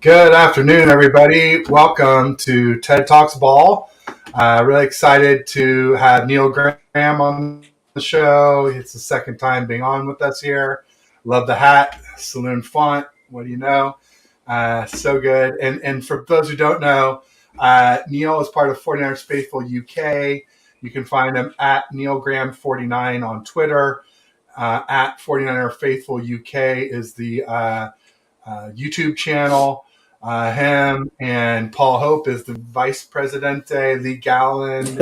Good afternoon, everybody. Welcome to TED Talks Ball. Really excited to have Neil Graham on the show. It's the second time being on with us here. Love the hat, Saloon Font. What do you know? So good. And for those who don't know, Neil is part of 49ers Faithful UK. You can find him at Neil Graham 49 on Twitter. At 49er Faithful UK is the YouTube channel. Him and Paul Hope is the Vice Presidente. Lee Galland is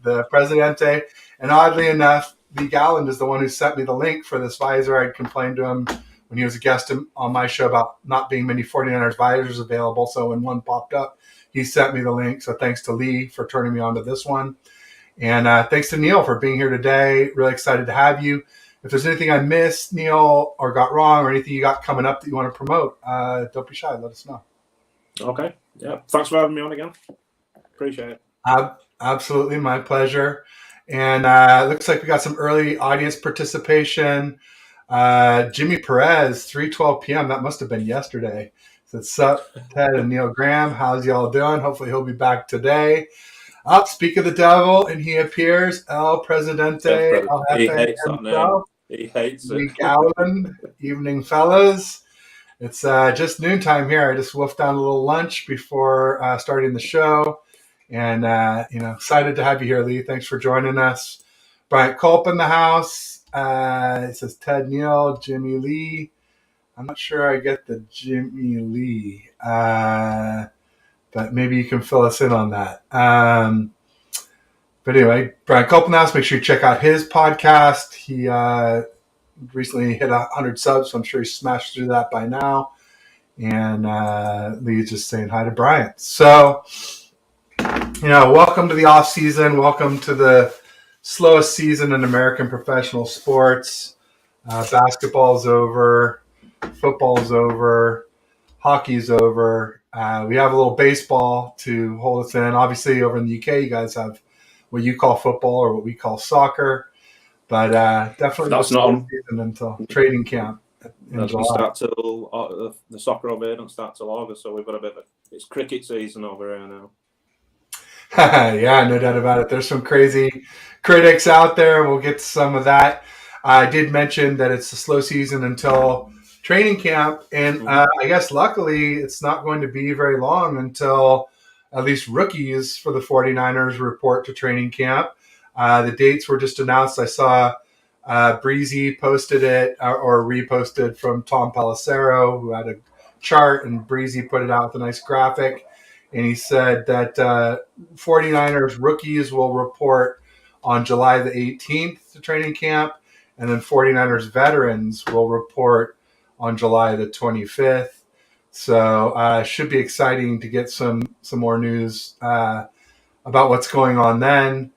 the Presidente. And oddly enough, Lee Galland is the one who sent me the link for this visor. I'd complained to him when he was a guest on my show about not being many 49ers visors available. So when one popped up, he sent me the link. So thanks to Lee for turning me on to this one. And thanks to Neil for being here today. Really excited to have you. If there's anything I missed, Neil, or got wrong, or anything you got coming up that you want to promote, don't be shy. Let us know. Okay. Yeah. Thanks for having me on again. Appreciate it. Absolutely. My pleasure. And looks like we got some early audience participation. Jimmy Perez, 3:12 p.m. That must have been yesterday. So what's up, Ted and Neil Graham? How's y'all doing? Hopefully he'll be back today. Speak of the devil, and he appears, El Presidente. He hates that name. He hates it. Allen, evening, fellas. It's just noontime here. I just wolfed down a little lunch before starting the show. And, excited to have you here, Lee. Thanks for joining us. Bryant Culp in the house. It says Ted Neal, Jimmy Lee. I'm not sure I get the Jimmy Lee. But maybe you can fill us in on that. But anyway, Brian Copenhaus, make sure you check out his podcast. He recently hit 100 subs, so I'm sure he smashed through that by now. And Lee's just saying hi to Brian. So, welcome to the off season. Welcome to the slowest season in American professional sports. Basketball's over. Football's over. Hockey's over. We have a little baseball to hold us in. Obviously, over in the UK, you guys have what you call football or what we call soccer. But definitely that's not on season until training camp. Doesn't start till the soccer over here don't start till August, so we've got a bit of it's cricket season over here now. Yeah, no doubt about it. There's some crazy critics out there. We'll get to some of that. I did mention that it's a slow season until training camp, and I guess luckily it's not going to be very long until at least rookies for the 49ers report to training camp. The dates were just announced. I saw Breezy posted it or reposted from Tom Pelissero, who had a chart, and Breezy put it out with a nice graphic. And he said that 49ers rookies will report on July the 18th to training camp, and then 49ers veterans will report on July the 25th. So should be exciting to get some more news about what's going on then.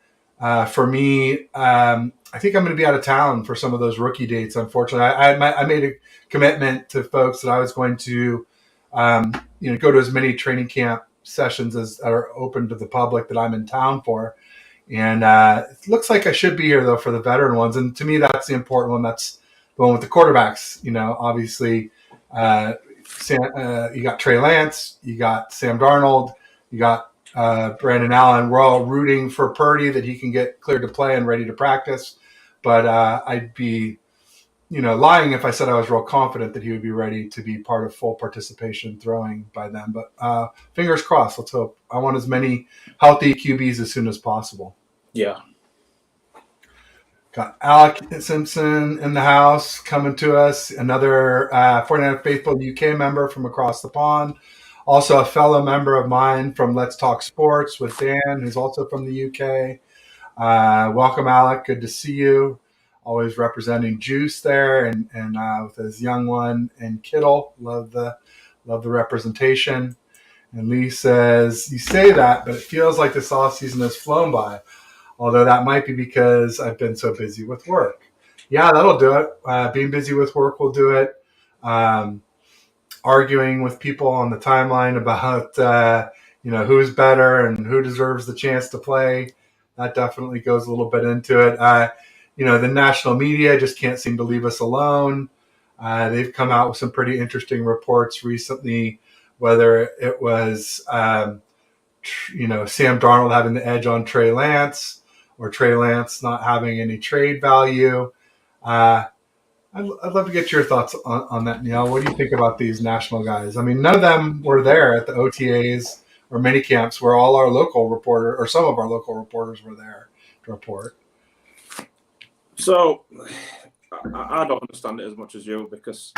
For me, I think I'm going to be out of town for some of those rookie dates, unfortunately. I made a commitment to folks that I was going to go to as many training camp sessions as are open to the public that I'm in town for. And it looks like I should be here, though, for the veteran ones. And to me, that's the important one. That's the one with the quarterbacks. Obviously, you got Trey Lance, you got Sam Darnold, you got Brandon Allen. We're all rooting for Purdy that he can get cleared to play and ready to practice. But I'd be, lying if I said I was real confident that he would be ready to be part of full participation throwing by then. But fingers crossed. Let's hope. I want as many healthy QBs as soon as possible. Yeah. Got Alec Simpson in the house coming to us, another 49er Faithful UK member from across the pond. Also a fellow member of mine from Let's Talk Sports with Dan, who's also from the UK. Welcome, Alec. Good to see you. Always representing Juice there and with his young one and Kittle. Love the representation. And Lee says, you say that, but it feels like this off season has flown by. Although that might be because I've been so busy with work. Yeah, that'll do it. Being busy with work will do it. Arguing with people on the timeline about, who's better and who deserves the chance to play. That definitely goes a little bit into it. The national media just can't seem to leave us alone. They've come out with some pretty interesting reports recently, whether it was Sam Darnold having the edge on Trey Lance, or Trey Lance not having any trade value. I'd love to get your thoughts on that, Neil. What do you think about these national guys? I mean, none of them were there at the OTAs or mini camps where all our local reporter, or some of our local reporters, were there to report. So I don't understand it as much as you, because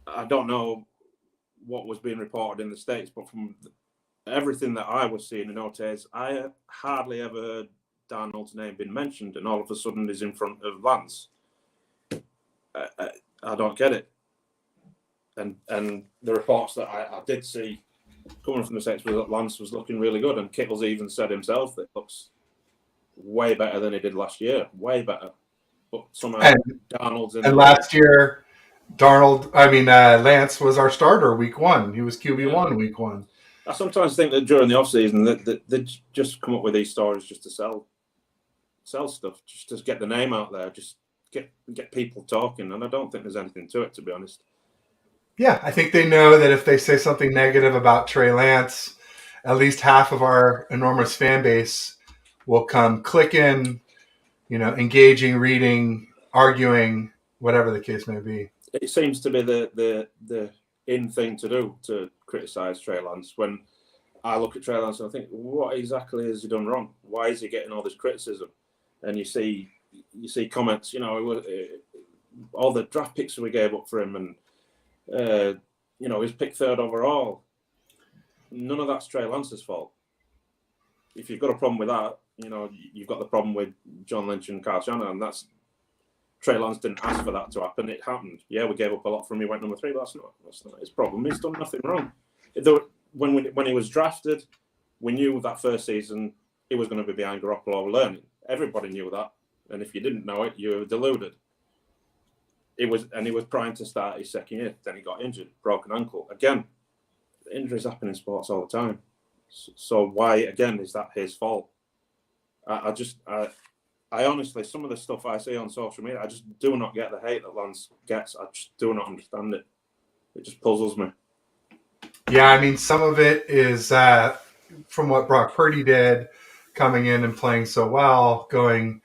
I don't know what was being reported in the States, but from everything that I was seeing in OTAs, I hardly ever heard Darnold's name being mentioned, and all of a sudden he's in front of Lance. I don't get it. And the reports that I did see coming from the States was that Lance was looking really good, and Kittle's even said himself that it looks way better than he did last year, way better. But somehow Darnold's in. And last year, Lance was our starter week 1. He was QB1 week 1. I sometimes think that during the off season that they just come up with these stories just to sell stuff, just to get the name out there, just get people talking, and I don't think there's anything to it, to be honest. Yeah, I think they know that if they say something negative about Trey Lance, at least half of our enormous fan base will come clicking, engaging, reading, arguing, whatever the case may be. It seems to be the in thing to do, to criticize Trey Lance. When I look at Trey Lance and I think, what exactly has he done wrong? Why is he getting all this criticism? And you see comments, all the draft picks we gave up for him, and he was picked 3rd overall. None of that's Trey Lance's fault. If you've got a problem with that, you've got the problem with John Lynch and Kyle Shanahan. That's Trey Lance didn't ask for that to happen. It happened. Yeah, we gave up a lot for him. He went number 3, but that's not his problem. He's done nothing wrong. When he was drafted, we knew that first season he was going to be behind Garoppolo learning. Everybody knew that. And if you didn't know it, you were deluded. He was trying to start his second year. Then he got injured, broken ankle. Again, injuries happen in sports all the time. So why, again, is that his fault? I honestly, some of the stuff I see on social media, I just do not get the hate that Lance gets. I just do not understand it. It just puzzles me. Yeah, some of it is from what Brock Purdy did, coming in and playing so well, going,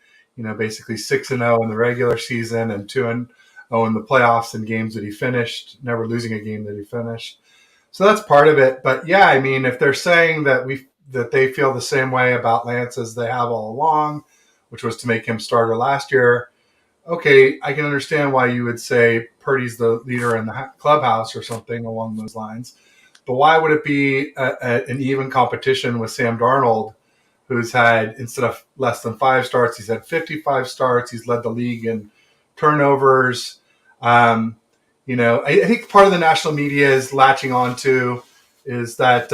basically 6-0 in the regular season and 2-0 in the playoffs in games that he finished, never losing a game that he finished. So that's part of it. But yeah, if they're saying that they feel the same way about Lance as they have all along, which was to make him starter last year, okay, I can understand why you would say Purdy's the leader in the clubhouse or something along those lines. But why would it be an even competition with Sam Darnold, who's had, instead of less than 5 starts, he's had 55 starts. He's led the league in turnovers. I think part of the national media is latching onto is that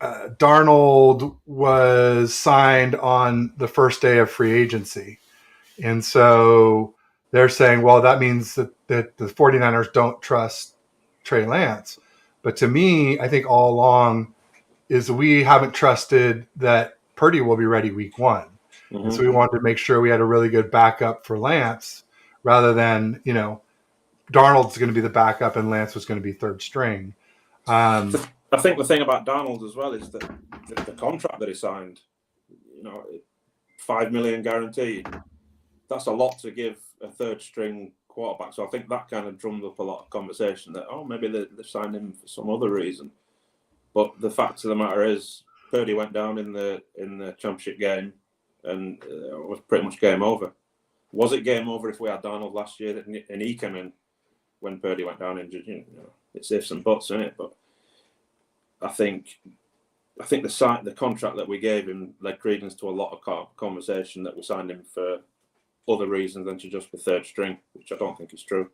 Darnold was signed on the first day of free agency. And so they're saying, well, that means that the 49ers don't trust Trey Lance. But to me, I think all along is we haven't trusted that Purdy will be ready week 1. Mm-hmm. And so we wanted to make sure we had a really good backup for Lance rather than, Darnold's going to be the backup and Lance was going to be 3rd string. I think the thing about Darnold as well is that the contract that he signed, $5 million guaranteed. That's a lot to give a 3rd string quarterback. So I think that kind of drummed up a lot of conversation that, maybe they've signed him for some other reason. But the fact of the matter is, Purdy went down in the championship game, and it was pretty much game over. Was it game over if we had Darnold last year and he came in when Purdy went down injured? It's ifs and buts, isn't it? But I think the contract that we gave him led credence to a lot of conversation that we signed him for other reasons than to just be 3rd string, which I don't think is true.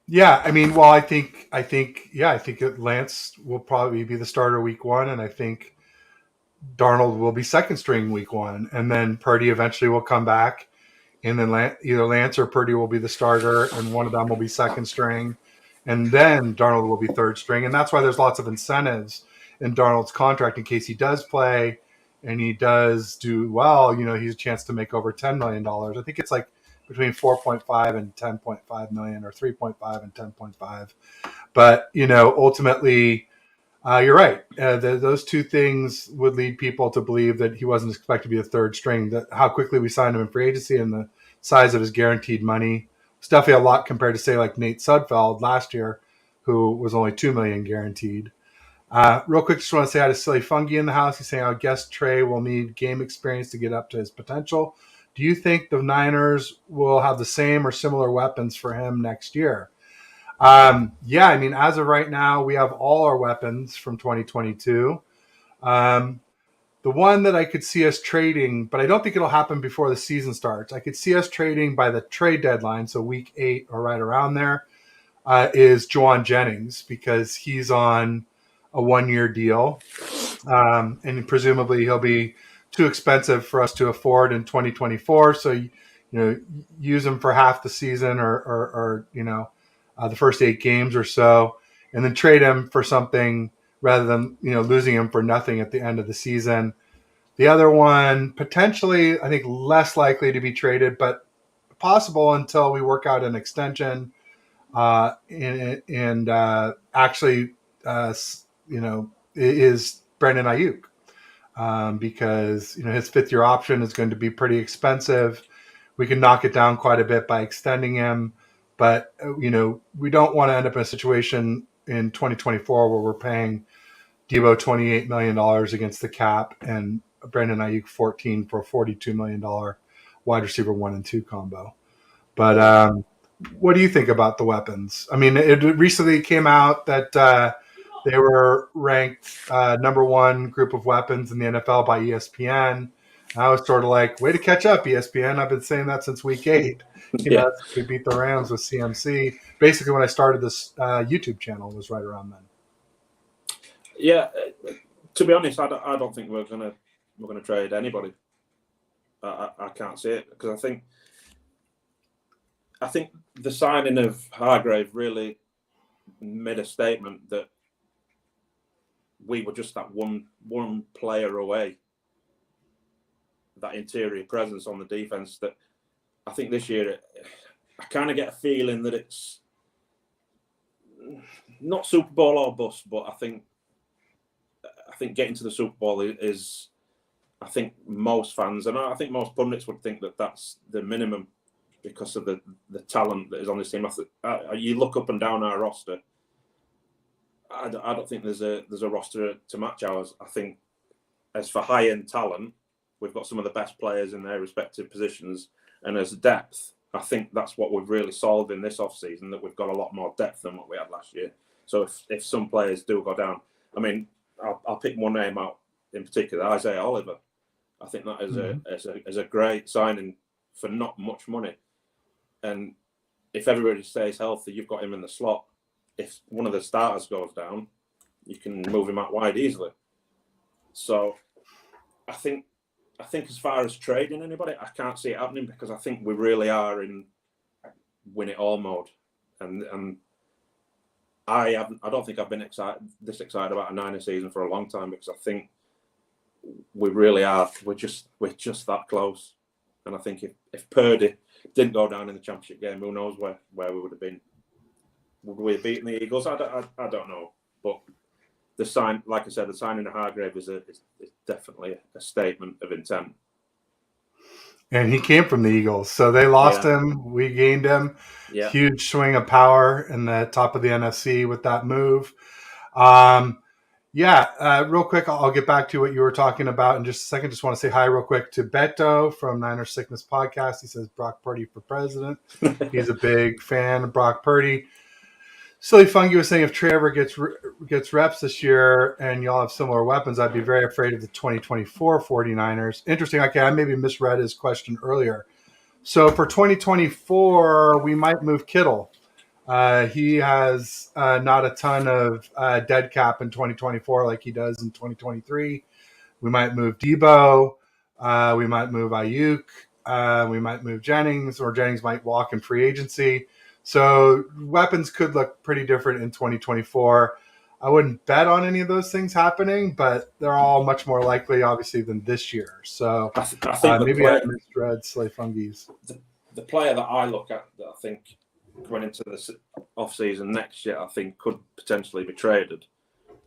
Yeah, I think that Lance will probably be the starter week 1, and I think Darnold will be 2nd string week 1, and then Purdy eventually will come back, and then either Lance or Purdy will be the starter, and one of them will be 2nd string, and then Darnold will be 3rd string, and that's why there's lots of incentives in Darnold's contract in case he does play, and he does do well, he's a chance to make over $10 million. I think it's like between 4.5 and 10.5 million, or 3.5 and 10.5. But, ultimately, you're right. Those two things would lead people to believe that he wasn't expected to be a third string. That how quickly we signed him in free agency and the size of his guaranteed money. It's definitely a lot compared to, say, like Nate Sudfeld last year, who was only $2 million guaranteed. Real quick, just want to say hi to Silly Fungi in the house. He's saying, I guess Trey will need game experience to get up to his potential. Do you think the Niners will have the same or similar weapons for him next year? Yeah, I mean, as of right now, we have all our weapons from 2022. The one that I could see us trading, but I don't think it'll happen before the season starts. I could see us trading by the trade deadline, so week 8 or right around there, is Juwan Jennings, because he's on a 1-year deal. And presumably he'll be too expensive for us to afford in 2024. So, use him for half the season or the first 8 games or so, and then trade him for something rather than, losing him for nothing at the end of the season. The other one, potentially, I think less likely to be traded, but possible until we work out an extension. And actually, is Brandon Ayuk, because his 5th-year option is going to be pretty expensive. We can knock it down quite a bit by extending him, but we don't want to end up in a situation in 2024 where we're paying Debo $28 million against the cap and Brandon Ayuk 14 for a $42 million wide receiver 1 and 2 combo. But what do you think about the weapons? I mean, it recently came out that they were ranked number 1 group of weapons in the NFL by ESPN. I was sort of like, way to catch up, ESPN. I've been saying that since week 8. We beat the Rams with CMC. Basically, when I started this YouTube channel, was right around then. Yeah, to be honest, I don't think we're gonna trade anybody. I can't see it, because I think the signing of Hargrave really made a statement that we were just that one player away, that interior presence on the defense. That I think this year, I kind of get a feeling that it's not Super Bowl or bust, but I think getting to the Super Bowl is, I think most fans, and I think most pundits would think that that's the minimum, because of the talent that is on this team. You look up and down our roster, I don't think there's a roster to match ours. I think as for high-end talent, we've got some of the best players in their respective positions, and as depth, I think that's what we've really solved in this off-season, that we've got a lot more depth than what we had last year. So if some players do go down, I mean, I'll pick one name out in particular, Isaiah Oliver. I think that is a great signing for not much money. And if everybody stays healthy, you've got him in the slot. If one of the starters goes down, you can move him out wide easily. So I think as far as trading anybody, I can't see it happening, because I think we really are in win it all mode. And I don't think I've been this excited about a Niner season for a long time, because I think we really are. We're just that close. And I think if Purdy didn't go down in the championship game, who knows where we would have been? Would we have beaten the Eagles? I don't know. But like I said, the signing of Hargrave is definitely a statement of intent. And he came from the Eagles, so they lost him. We gained him. Yeah. Huge swing of power in the top of the NFC with that move. Real quick, I'll get back to what you were talking about in just a second. Just want to say hi real quick to Beto from Niner Sickness Podcast. He says Brock Purdy for president. He's a big fan of Brock Purdy. Silly Fungi was saying if Trevor gets reps this year and y'all have similar weapons, I'd be very afraid of the 2024 49ers. Interesting. Okay, I maybe misread his question earlier. So for 2024, we might move Kittle. He has not a ton of dead cap in 2024 like he does in 2023. We might move Debo. We might move Ayuk. We might move Jennings, or Jennings might walk in free agency. So weapons could look pretty different in 2024. I wouldn't bet on any of those things happening, but they're all much more likely, obviously, than this year. So I think maybe I misread Slay Fungies. The player that I look at that I think going into the off season next year, I think could potentially be traded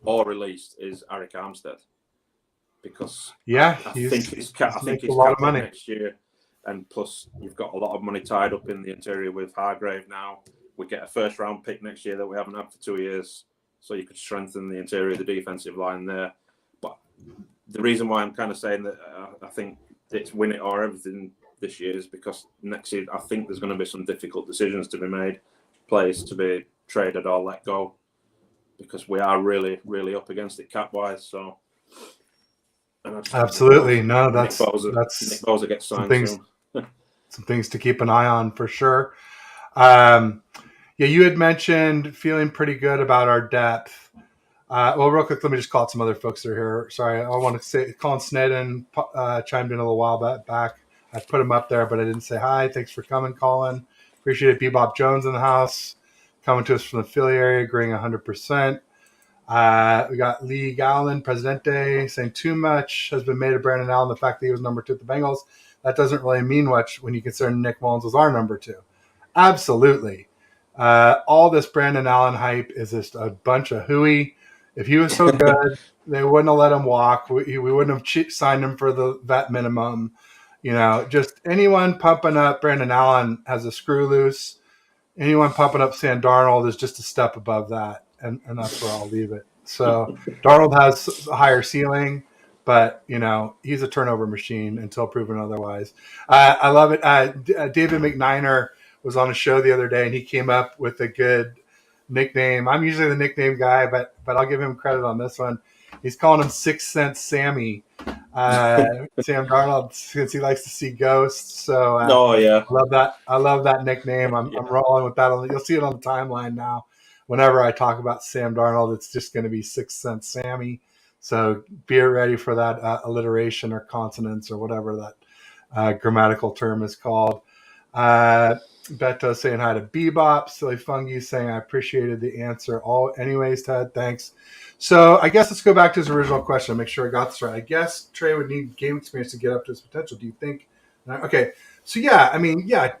or released is Eric Armstead, because I think he's capped next year, and plus you've got a lot of money tied up in the interior with Hargrave now. We get a first round pick next year that we haven't had for 2 years, so you could strengthen the interior of the defensive line there. But the reason why I'm kind of saying that I think it's win it or everything this year is because next year I think there's going to be some difficult decisions to be made, players to be traded or let go, because we are really, really up against it cap wise. So, absolutely, no, that's Nick Bosa gets signed soon. Some things to keep an eye on for sure. Yeah, you had mentioned feeling pretty good about our depth. Well, real quick, let me just call out some other folks that are here. Sorry, I want to say Colin Snedden chimed in a little while back. I put him up there, but I didn't say hi. Thanks for coming, Colin. Appreciate it. Bebop Jones in the house, coming to us from the Philly area, agreeing 100%. We got Lee Gallen, Presidente, saying too much has been made of Brandon Allen. The fact that he was number 2 at the Bengals, that doesn't really mean much when you consider Nick Mullins was our number 2. Absolutely. All this Brandon Allen hype is just a bunch of hooey. If he was so good, they wouldn't have let him walk. We wouldn't have signed him for the vet minimum. Just anyone pumping up Brandon Allen has a screw loose. Anyone pumping up Sam Darnold is just a step above that, and that's where I'll leave it. So Darnold has a higher ceiling, but he's a turnover machine until proven otherwise. I love it. David McNiner was on a show the other day, and he came up with a good nickname. I'm usually the nickname guy, but I'll give him credit on this one. He's calling him 6 Cent Sammy. Sam Darnold, since he likes to see ghosts. So yeah, I love that nickname. I'm rolling with that. You'll see it on the timeline now. Whenever I talk about Sam Darnold, it's just going to be 6 Cent Sammy. So be ready for that alliteration or consonants or whatever that grammatical term is called. Beto saying hi to Bebop. Silly Fungi saying I appreciated the answer. Anyways, Ted, thanks. So I guess let's go back to his original question. Make sure I got this right. I guess Trey would need game experience to get up to his potential. Do you think? Okay. So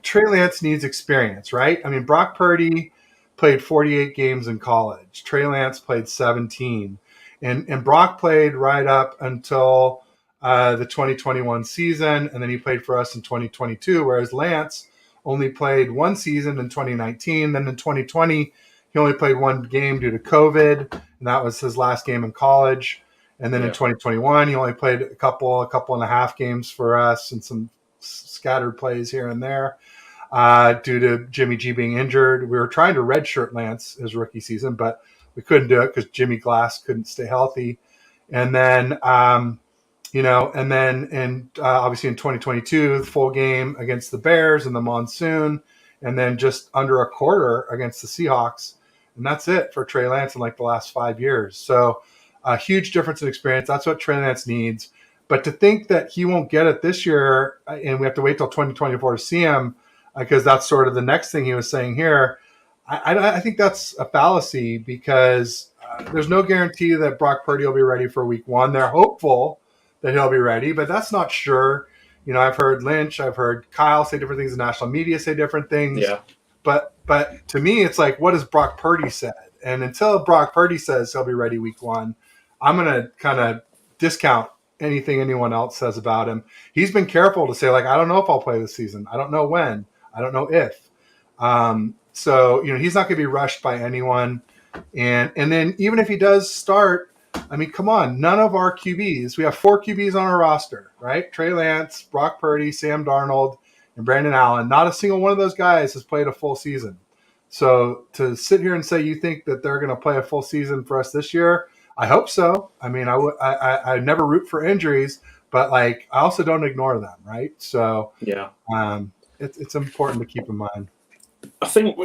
Trey Lance needs experience, right? I mean, Brock Purdy played 48 games in college. Trey Lance played 17. And Brock played right up until the 2021 season, and then he played for us in 2022, whereas Lance only played one season in 2019. Then in 2020, he only played one game due to COVID, and that was his last game in college. And then in 2021, he only played a couple and a half games for us and some scattered plays here and there due to Jimmy G being injured. We were trying to redshirt Lance his rookie season, but we couldn't do it because Jimmy Glass couldn't stay healthy. And then obviously in 2022, the full game against the Bears in the monsoon, and then just under a quarter against the Seahawks. And that's it for Trey Lance in like the last 5 years. So a huge difference in experience. That's what Trey Lance needs. But to think that he won't get it this year, and we have to wait till 2024 to see him, because that's sort of the next thing he was saying here, I think that's a fallacy, because there's no guarantee that Brock Purdy will be ready for week 1. They're hopeful that he'll be ready, but that's not sure. I've heard Lynch, I've heard Kyle say different things, the national media say different things. Yeah. But to me, it's like, what has Brock Purdy said? And until Brock Purdy says he'll be ready week 1, I'm going to kind of discount anything anyone else says about him. He's been careful to say, like, I don't know if I'll play this season. I don't know when. I don't know if. So he's not going to be rushed by anyone. And then even if he does start, I mean, come on, none of our QBs, we have 4 QBs on our roster, right? Trey Lance, Brock Purdy, Sam Darnold, and Brandon Allen. Not a single one of those guys has played a full season. So to sit here and say you think that they're going to play a full season for us this year, I hope so. I mean, I never root for injuries, but like I also don't ignore them, right? So it's important to keep in mind. I think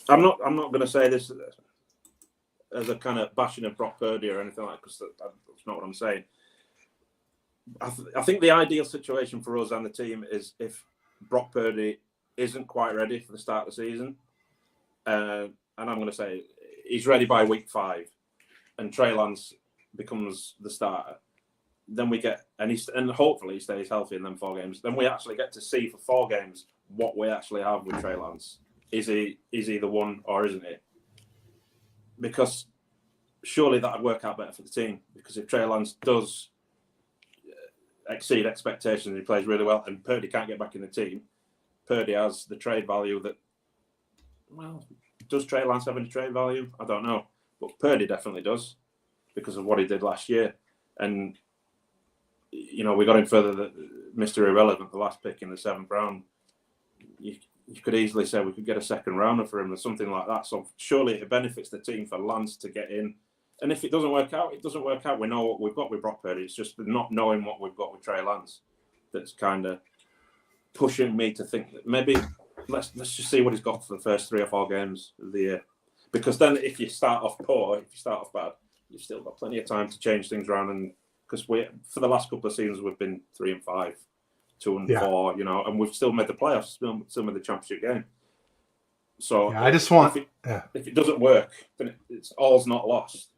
I'm not going to say this as a kind of bashing of Brock Purdy or anything like that, because that's not what I'm saying. I think the ideal situation for us and the team is if Brock Purdy isn't quite ready for the start of the season. And I'm going to say he's ready by week 5, and Trey Lance becomes the starter, then we get and hopefully he stays healthy in them 4 games. Then we actually get to see for 4 games what we actually have with Trey Lance. Is he the one or isn't he? Because surely that would work out better for the team. Because if Trey Lance does exceed expectations, he plays really well, and Purdy can't get back in the team, Purdy has the trade value that. Well, does Trey Lance have any trade value? I don't know, but Purdy definitely does because of what he did last year, and we got him further than Mr. Irrelevant, the last pick in the 7th round. You could easily say we could get a 2nd rounder for him or something like that. So surely it benefits the team for Lance to get in. And if it doesn't work out, it doesn't work out. We know what we've got with Brock Purdy. It's just not knowing what we've got with Trey Lance that's kind of pushing me to think that maybe let's just see what he's got for the first 3 or 4 games of the year. Because then if you start off poor, if you start off bad, you've still got plenty of time to change things around. And because for the last couple of seasons, we've been 3-5, 2-4, and we've still made the playoffs, still made the championship game. So I just want if it doesn't work, then it's all's not lost.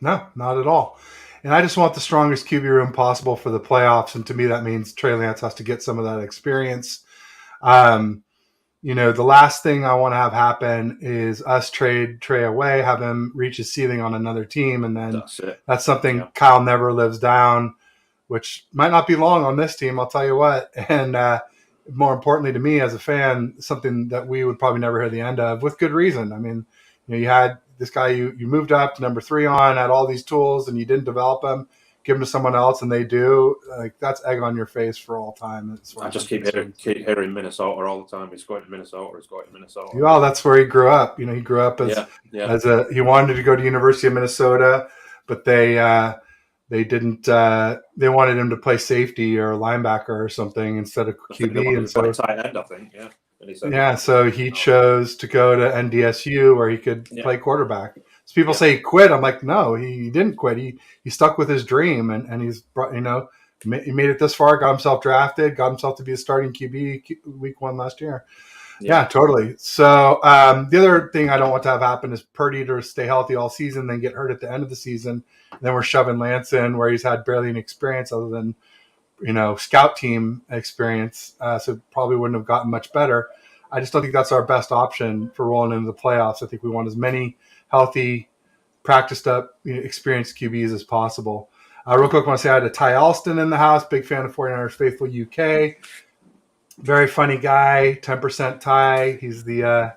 No, not at all. And I just want the strongest QB room possible for the playoffs. And to me, that means Trey Lance has to get some of that experience. The last thing I want to have happen is us trade Trey away, have him reach his ceiling on another team. And then that's something Kyle never lives down, which might not be long on this team, I'll tell you what. And more importantly to me as a fan, something that we would probably never hear the end of with good reason. I mean, you had this guy you moved up to number 3 on, had all these tools, and you didn't develop them, give them to someone else, and they do. Like, that's egg on your face for all time. I just keep hearing Minnesota all the time. He's going to Minnesota. Well, that's where he grew up. He grew up he wanted to go to University of Minnesota, but they didn't. They wanted him to play safety or linebacker or something instead of QB, and so tight end, I think. Yeah. So he chose to go to NDSU where he could play quarterback. So people say he quit. I'm like, no, he didn't quit. He stuck with his dream, and he's brought, he made it this far, got himself drafted, got himself to be a starting QB week 1 last year. Yeah, totally. So the other thing I don't want to have happen is Purdy to stay healthy all season, then get hurt at the end of the season. And then we're shoving Lance in where he's had barely any experience other than scout team experience, so probably wouldn't have gotten much better. I just don't think that's our best option for rolling into the playoffs. I think we want as many healthy, practiced up, experienced QBs as possible. Real quick, I want to say I had a Ty Alston in the house, big fan of 49ers Faithful UK. Very funny guy, 10% Ty. He's the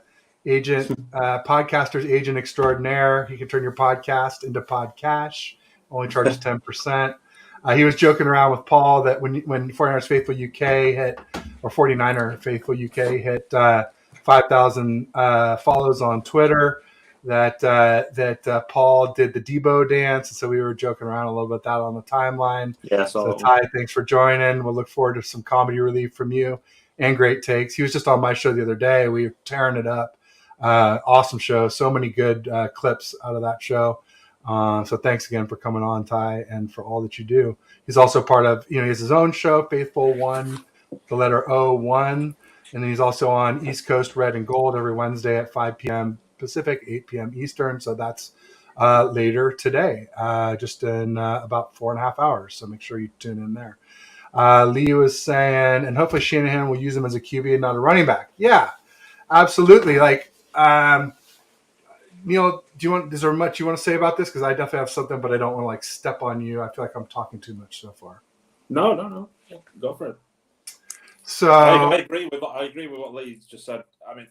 podcaster's agent extraordinaire. He can turn your podcast into podcash. Only charges 10%. He was joking around with Paul that when 49ers Faithful UK hit, or 49er Faithful UK hit 5,000 follows on Twitter, that Paul did the Debo dance. And so we were joking around a little bit that on the timeline. Yeah, so Ty, thanks for joining. We'll look forward to some comedy relief from you and great takes. He was just on my show the other day. We were tearing it up. Awesome show. So many good clips out of that show. So thanks again for coming on, Ty, and for all that you do. He's also part of, he has his own show, Faithful One, the letter O1. And then he's also on East Coast Red and Gold every Wednesday at 5 p.m. Pacific, 8 p.m. Eastern. So that's later today, just in about 4.5 hours. So make sure you tune in there. Lee was saying, and hopefully Shanahan will use him as a QB and not a running back. Yeah, absolutely. Like, Neil, is there much you want to say about this? Because I definitely have something, but I don't want to step on you. I feel like I'm talking too much so far. No. Go for it. So I agree with what Lee just said. I mean,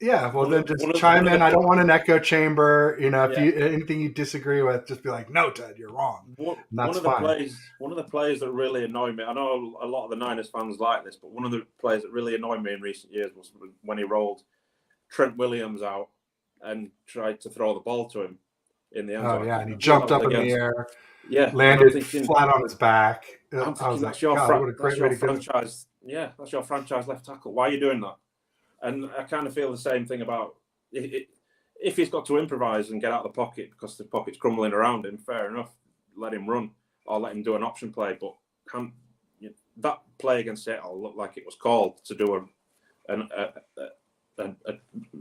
then just chime in. I don't want an echo chamber. If you anything you disagree with, just be like, "No, Ted, you're wrong." That's fine. One of the players that really annoyed me. I know a lot of the Niners fans like this, but one of the players that really annoyed me in recent years was when he rolled Trent Williams out and tried to throw the ball to him in the end zone. Oh, yeah, and he jumped up in the air. Yeah, landed flat on his back. I'm thinking, that's your franchise. Yeah, that's your franchise left tackle. Why are you doing that? And I kind of feel the same thing about if he's got to improvise and get out of the pocket because the pocket's crumbling around him. Fair enough, let him run or let him do an option play. But that play against Seattle looked like it was called to do a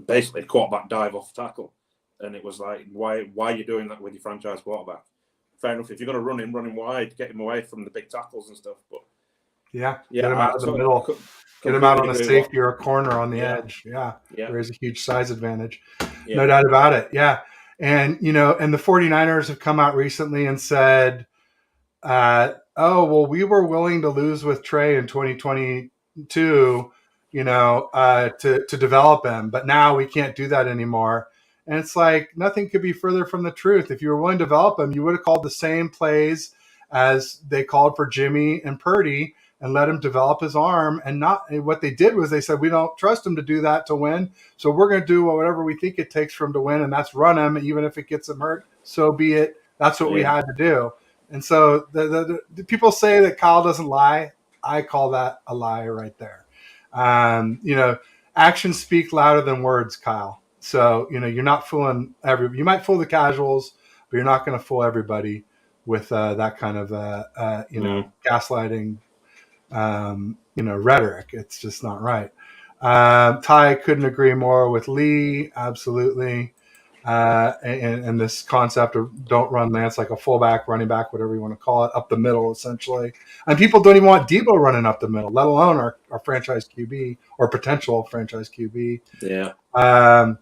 basically quarterback dive off tackle, and it was like, why are you doing that with your franchise quarterback? Fair enough, if you're going to run him wide, get him away from the big tackles and stuff. But get him out of the middle. Get him out on a safety or a corner on the edge. Yeah. There is a huge size advantage. Yeah. No doubt about it. Yeah. And, and the 49ers have come out recently and said, we were willing to lose with Trey in 2022, to develop him, but now we can't do that anymore. And it's like, nothing could be further from the truth. If you were willing to develop him, you would have called the same plays as they called for Jimmy and Purdy and let him develop his arm. And what they did was they said, we don't trust him to do that to win. So we're going to do whatever we think it takes for him to win. And that's run him. Even if it gets him hurt, so be it. That's what we had to do. And so the people say that Kyle doesn't lie. I call that a lie right there. Actions speak louder than words, Kyle. So, you're not fooling you might fool the casuals, but you're not going to fool everybody with that kind of, gaslighting, rhetoric. It's just not right. Ty couldn't agree more with Lee. Absolutely. And this concept of don't run Lance like a fullback, running back, whatever you want to call it, up the middle, essentially. And people don't even want Debo running up the middle, let alone our franchise QB or potential franchise QB. Yeah.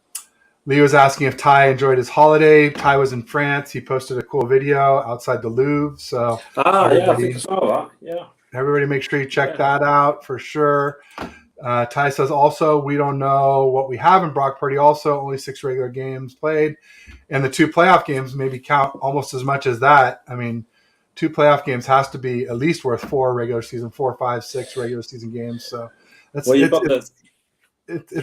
Lee was asking if Ty enjoyed his holiday. Ty was in France. He posted a cool video outside the Louvre. So I think I saw that. Yeah. Everybody make sure you check that out for sure. Ty says also, we don't know what we have in Brock Purdy. Also, only 6 regular games played. And the 2 playoff games maybe count almost as much as that. I mean, 2 playoff games has to be at least worth 4 regular season, 4, 5, 6 regular season games. So it's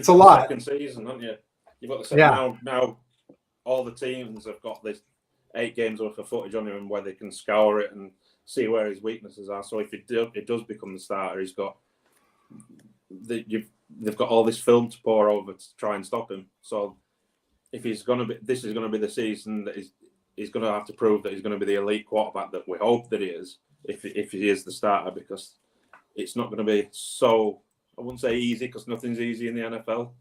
a lot. Second season, haven't you? You've got the second now. All the teams have got this 8 games worth of footage on him where they can scour it and see where his weaknesses are. So if it does become the starter, he's got they've got all this film to pour over to try and stop him. So if this is going to be the season that he's going to have to prove that he's going to be the elite quarterback that we hope that he is. If he is the starter, because it's not going to be so, I wouldn't say easy, because nothing's easy in the NFL,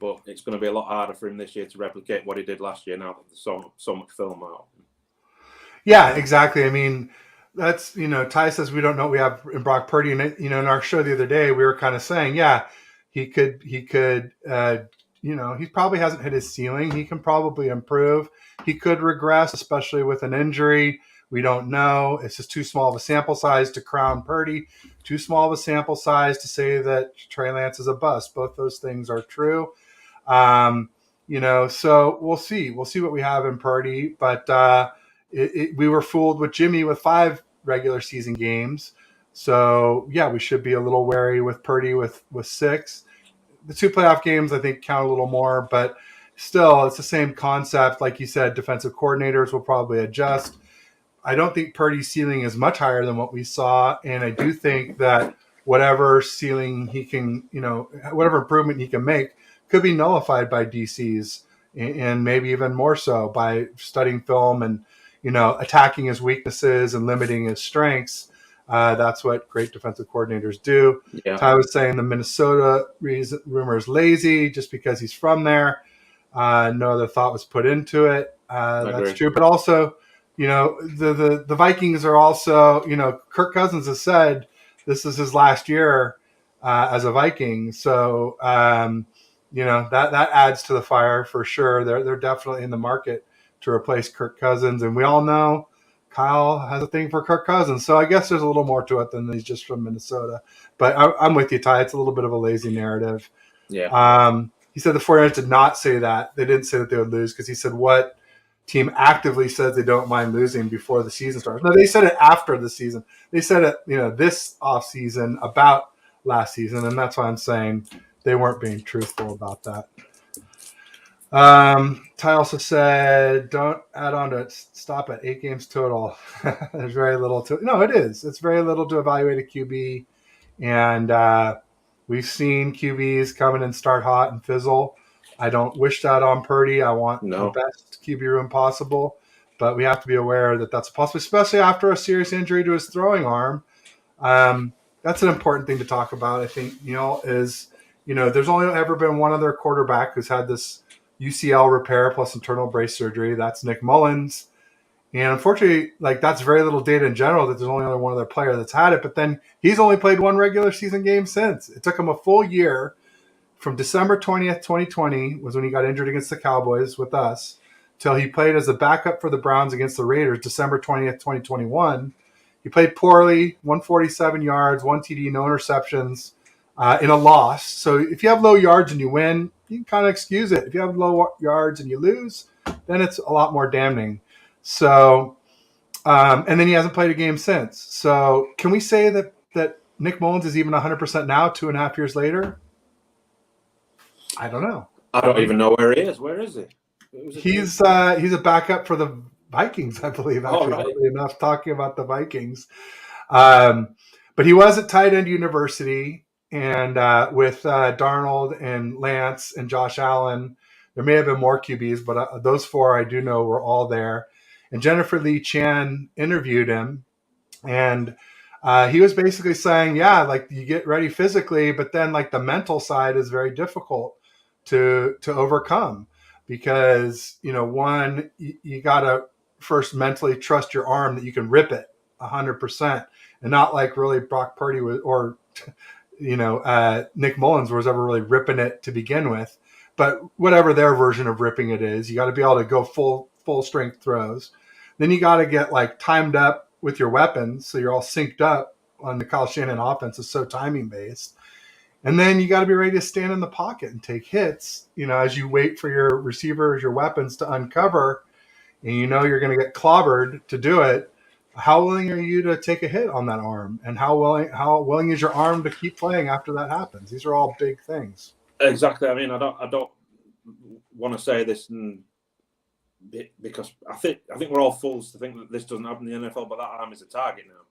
but it's going to be a lot harder for him this year to replicate what he did last year. Now that there's so much film out. Yeah, exactly. I mean, that's, Ty says we don't know what we have in Brock Purdy. And, in our show the other day, we were kind of saying, he could, he probably hasn't hit his ceiling. He can probably improve. He could regress, especially with an injury. We don't know. It's just too small of a sample size to crown Purdy. Too small of a sample size to say that Trey Lance is a bust. Both those things are true. So we'll see. We'll see what we have in Purdy. But we were fooled with Jimmy with 5 regular season games. So, we should be a little wary with Purdy with 6. The 2 playoff games, I think, count a little more. But still, it's the same concept. Like you said, defensive coordinators will probably adjust. I don't think Purdy's ceiling is much higher than what we saw. And I do think that whatever ceiling he can, whatever improvement he can make could be nullified by DCs, and maybe even more so by studying film and, attacking his weaknesses and limiting his strengths. That's what great defensive coordinators do. Yeah. Ty was saying the Minnesota rumor is lazy just because he's from there. No other thought was put into it. That's true. But also, the Vikings are also, Kirk Cousins has said this is his last year as a Viking. So, that adds to the fire for sure. They're definitely in the market to replace Kirk Cousins. And we all know Kyle has a thing for Kirk Cousins. So I guess there's a little more to it than he's just from Minnesota. But I'm with you, Ty. It's a little bit of a lazy narrative. Yeah. He said the 49ers did not say that. They didn't say that they would lose, because he said what team actively says they don't mind losing before the season starts. No, they said it after the season. They said it, this offseason about last season. And that's why I'm saying they weren't being truthful about that. Ty also said, don't add on to it. Stop at 8 games total. There's very little to. No, it is. It's very little to evaluate a QB. And we've seen QBs come in and start hot and fizzle. I don't wish that on Purdy. I want the best QB room possible. But we have to be aware that that's possible, especially after a serious injury to his throwing arm. That's an important thing to talk about, I think, is, there's only ever been one other quarterback who's had this UCL repair plus internal brace surgery. That's Nick Mullins. And unfortunately, like that's very little data in general that there's only one other player that's had it. But then he's only played one regular season game since. It took him a full year from December 20th, 2020 was when he got injured against the Cowboys with us till he played as a backup for the Browns against the Raiders December 20th, 2021. He played poorly, 147 yards, 1 TD, no interceptions in a loss. So if you have low yards and you win, you can kind of excuse it. If you have low yards and you lose, then it's a lot more damning. So, and then he hasn't played a game since. So can we say that Nick Mullins is even 100% now, 2.5 years later? I don't know. I don't even know where he is. Where is he? He's a backup for the Vikings, I believe. Actually, right. enough talking about the Vikings. But he was at tight end university, and with Darnold and Lance and Josh Allen, there may have been more QBs, but those four I do know were all there. And Jennifer Lee Chan interviewed him, and he was basically saying, yeah, like you get ready physically, but then like the mental side is very difficult to overcome because, one, you got to first mentally trust your arm that you can rip it 100% and not like really Brock Purdy or Nick Mullins was ever really ripping it to begin with. But whatever their version of ripping it is, you got to be able to go full strength throws. Then you got to get like timed up with your weapons so you're all synced up on the Kyle Shanahan offense is so timing based. And then you got to be ready to stand in the pocket and take hits, as you wait for your receivers, your weapons to uncover, and you're going to get clobbered to do it. How willing are you to take a hit on that arm? And how willing is your arm to keep playing after that happens? These are all big things. Exactly. I mean, I don't want to say this because I think we're all fools to think that this doesn't happen in the NFL, but that arm is a target now.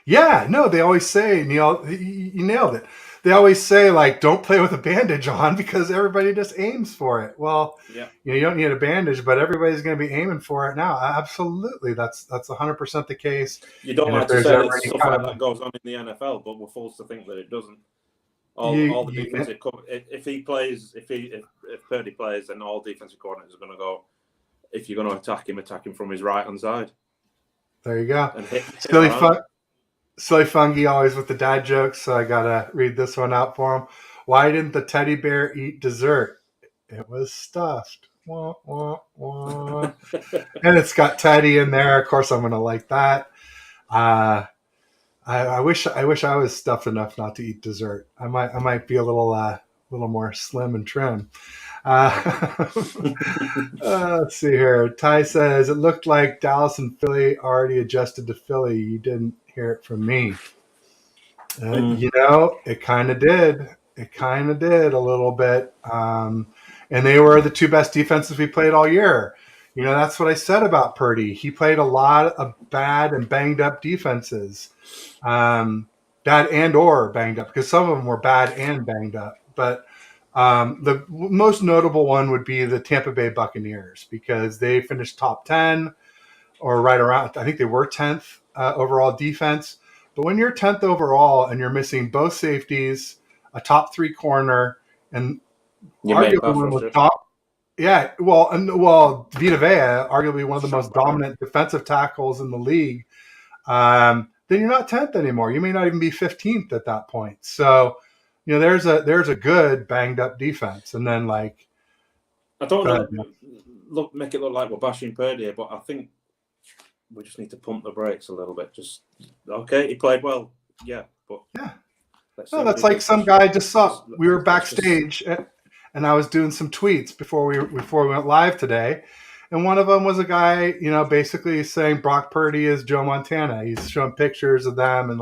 Yeah, no, they always say, Neil, you nailed it. They always say, like, don't play with a bandage on because everybody just aims for it. Well, yeah, you don't need a bandage, but everybody's going to be aiming for it now. Absolutely. That's 100% the case. You don't like to say that stuff like that goes on in the NFL, but we're forced to think that it doesn't. All the defensive if Purdy plays, then all defensive coordinators are going to go, if you're going to attack him from his right-hand side. There you go. Silly Fungi always with the dad jokes, so I got to read this one out for him. Why didn't the teddy bear eat dessert? It was stuffed. Wah, wah, wah. And it's got Teddy in there. Of course, I'm going to like that. I wish I was stuffed enough not to eat dessert. I might be a little more slim and trim. Let's see here. Ty says, it looked like Dallas and Philly already adjusted to Philly. You didn't hear it from me. It kind of did. It kind of did a little bit. And they were the two best defenses we played all year. That's what I said about Purdy. He played a lot of bad and banged up defenses. Bad and or banged up, because some of them were bad and banged up. But the most notable one would be the Tampa Bay Buccaneers, because they finished top 10 or right around, I think they were 10th overall defense. But when you're 10th overall and you're missing both safeties, a top 3 corner, and arguably one of the top, Vita Vea, arguably one of the most dominant defensive tackles in the league, then you're not 10th anymore. You may not even be 15th at that point. So, there's a good banged up defense. And then I don't know, make it look like we're bashing Purdy, but I think we just need to pump the brakes a little bit. Just, okay, he played well. Yeah, but yeah. No, that's like some guy just saw. We were backstage, and I was doing some tweets before we went live today, and one of them was a guy, basically saying Brock Purdy is Joe Montana. He's showing pictures of them and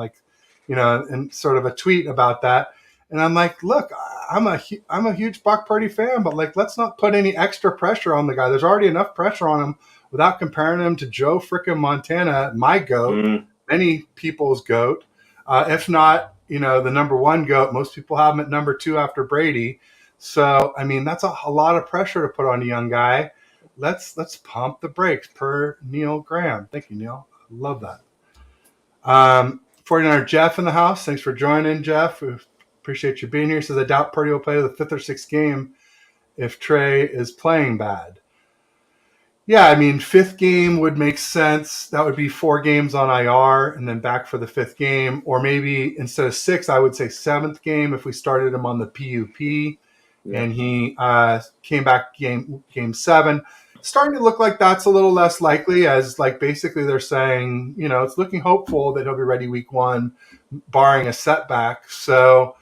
and sort of a tweet about that. And I'm like, look, I'm a huge Brock Purdy fan, but let's not put any extra pressure on the guy. There's already enough pressure on him without comparing him to Joe frickin' Montana, my GOAT, many people's GOAT. If not, the number 1 GOAT. Most people have him at number 2 after Brady. So, I mean, that's a lot of pressure to put on a young guy. Let's pump the brakes, per Neil Graham. Thank you, Neil. I love that. 49er Jeff in the house. Thanks for joining, Jeff. We appreciate you being here. Says, I doubt Purdy will play the 5th or 6th game if Trey is playing bad. Yeah, I mean, fifth game would make sense. That would be 4 games on IR and then back for the fifth game. Or maybe instead of 6, I would say seventh game if we started him on the PUP and he came back game 7. Starting to look like that's a little less likely, as like basically they're saying, it's looking hopeful that he'll be ready week 1, barring a setback. So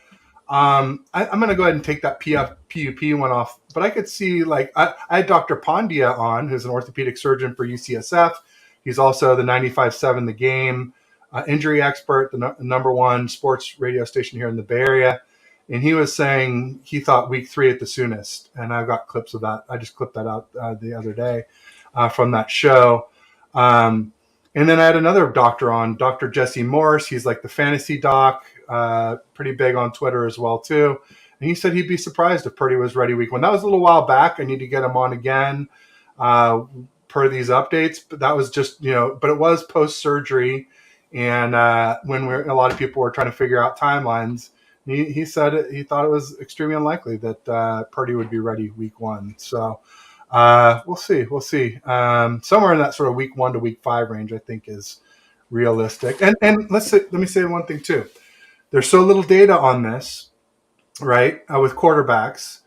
I'm going to go ahead and take that PUP one off, but I could see I had Dr. Pandya on, who's an orthopedic surgeon for UCSF. He's also the 95.7 The Game injury expert, the number 1 sports radio station here in the Bay Area. And he was saying he thought week 3 at the soonest. And I've got clips of that. I just clipped that out the other day from that show. And then I had another doctor on, Dr. Jesse Morse. He's like the fantasy doc, pretty big on Twitter as well, too. And he said he'd be surprised if Purdy was ready week 1. That was a little while back. I need to get him on again per these updates. But that was just, but it was post-surgery. And when a lot of people were trying to figure out timelines, he said he thought it was extremely unlikely that Purdy would be ready week 1. So we'll see. Somewhere in that sort of week 1 to week 5 range, I think, is realistic. And let me say one thing too. There's so little data on this, right? With quarterbacks,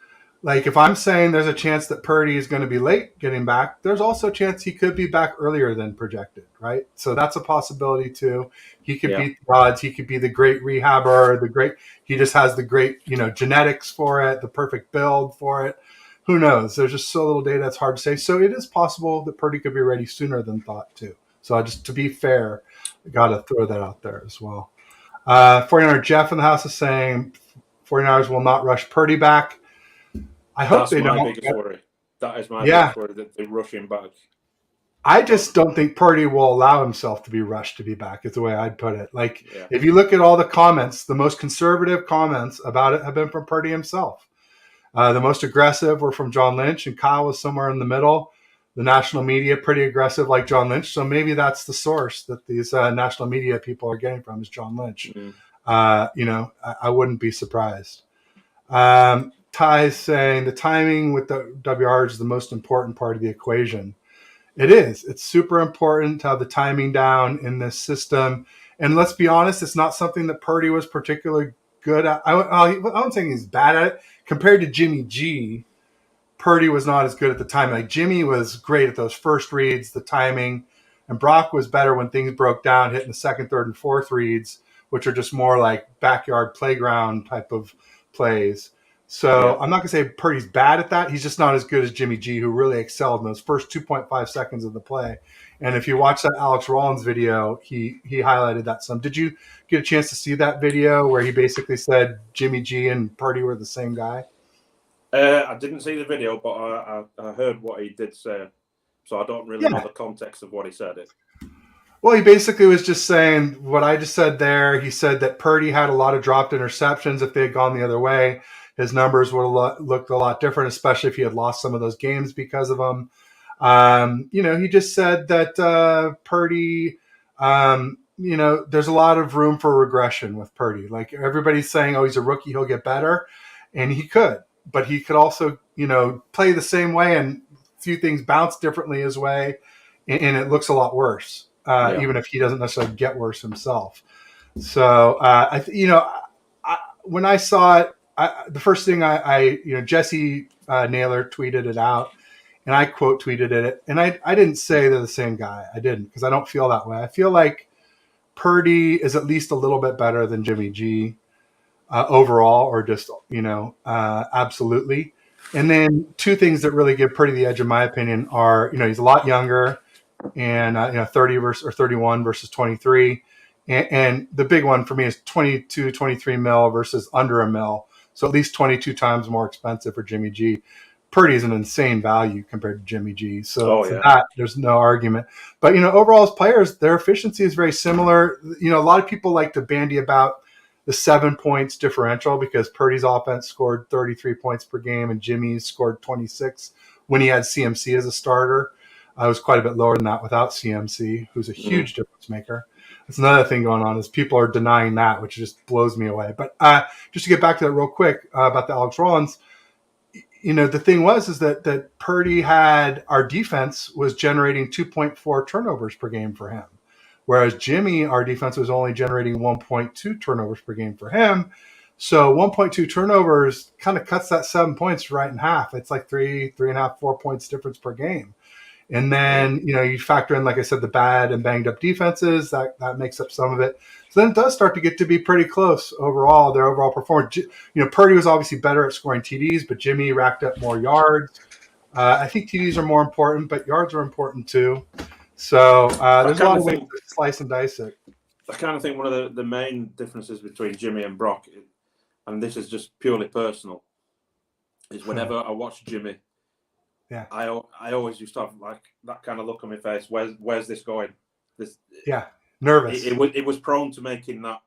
like if I'm saying there's a chance that Purdy is going to be late getting back, there's also a chance he could be back earlier than projected, right? So that's a possibility too. He could beat the odds. He could be the great rehabber, he just has the great, genetics for it, the perfect build for it. Who knows? There's just so little data, it's hard to say. So it is possible that Purdy could be ready sooner than thought too. So just to be fair, I got to throw that out there as well. 49er Jeff in the house is saying 49ers will not rush Purdy back. I hope they don't. Biggest worry. That is my biggest worry, that they rush him back. I just don't think Purdy will allow himself to be rushed to be back, is the way I'd put it. If you look at all the comments, the most conservative comments about it have been from Purdy himself. The most aggressive were from John Lynch, and Kyle was somewhere in the middle. The national media, pretty aggressive like John Lynch. So maybe that's the source that these national media people are getting from is John Lynch. Mm-hmm. I wouldn't be surprised. Ty's saying the timing with the WR is the most important part of the equation. It is. It's super important to have the timing down in this system. And let's be honest, it's not something that Purdy was particularly good at. I'm not saying he's bad at it. Compared to Jimmy G, Purdy was not as good at the timing. Like Jimmy was great at those first reads, the timing, and Brock was better when things broke down, hitting the second, third, and fourth reads, which are just more like backyard playground type of plays. So I'm not going to say Purdy's bad at that. He's just not as good as Jimmy G, who really excelled in those first 2.5 seconds of the play. And if you watch that Alex Rollins video, he highlighted that some. Did you get a chance to see that video where he basically said Jimmy G and Purdy were the same guy? I didn't see the video, but I heard what he did say. So I don't really know the context of what he said. Well, he basically was just saying what I just said there. He said that Purdy had a lot of dropped interceptions. If they had gone the other way, his numbers would have looked a lot different, especially if he had lost some of those games because of them. He just said that Purdy, there's a lot of room for regression with Purdy. Like everybody's saying, oh, he's a rookie, he'll get better. And he could, but he could also, play the same way and a few things bounce differently his way. And it looks a lot worse, even if he doesn't necessarily get worse himself. So, when I saw it, the first thing Jesse Naylor tweeted it out, and I quote tweeted it, and I didn't say they're the same guy. I didn't, because I don't feel that way. I feel like Purdy is at least a little bit better than Jimmy G overall, or just absolutely. And then two things that really give Purdy the edge, in my opinion, are he's a lot younger, and 30 or 31 versus 23. And the big one for me is 22, 23 mil versus under a mil. So at least 22 times more expensive for Jimmy G. Purdy is an insane value compared to Jimmy G. So for that, there's no argument. But, overall as players, their efficiency is very similar. A lot of people like to bandy about the 7 points differential because Purdy's offense scored 33 points per game and Jimmy's scored 26 when he had CMC as a starter. I was quite a bit lower than that without CMC, who's a huge difference maker. That's another thing going on is people are denying that, which just blows me away. But just to get back to that real quick about the Alex Rollins, the thing is that Purdy had our defense was generating 2.4 turnovers per game for him, whereas Jimmy, our defense was only generating 1.2 turnovers per game for him. So 1.2 turnovers kind of cuts that 7 points right in half. It's like 3.5, 4 points difference per game. And then, you factor in, like I said, the bad and banged up defenses, that makes up some of it. So then it does start to get to be pretty close overall, their overall performance. Purdy was obviously better at scoring TDs, but Jimmy racked up more yards. I think TDs are more important, but yards are important too. So there's a lot of ways to slice and dice it. I kind of think one of the main differences between Jimmy and Brock, and this is just purely personal, is whenever I watch Jimmy, yeah, I always used to have like that kind of look on my face. Where's this going? Nervous. It was prone to making that.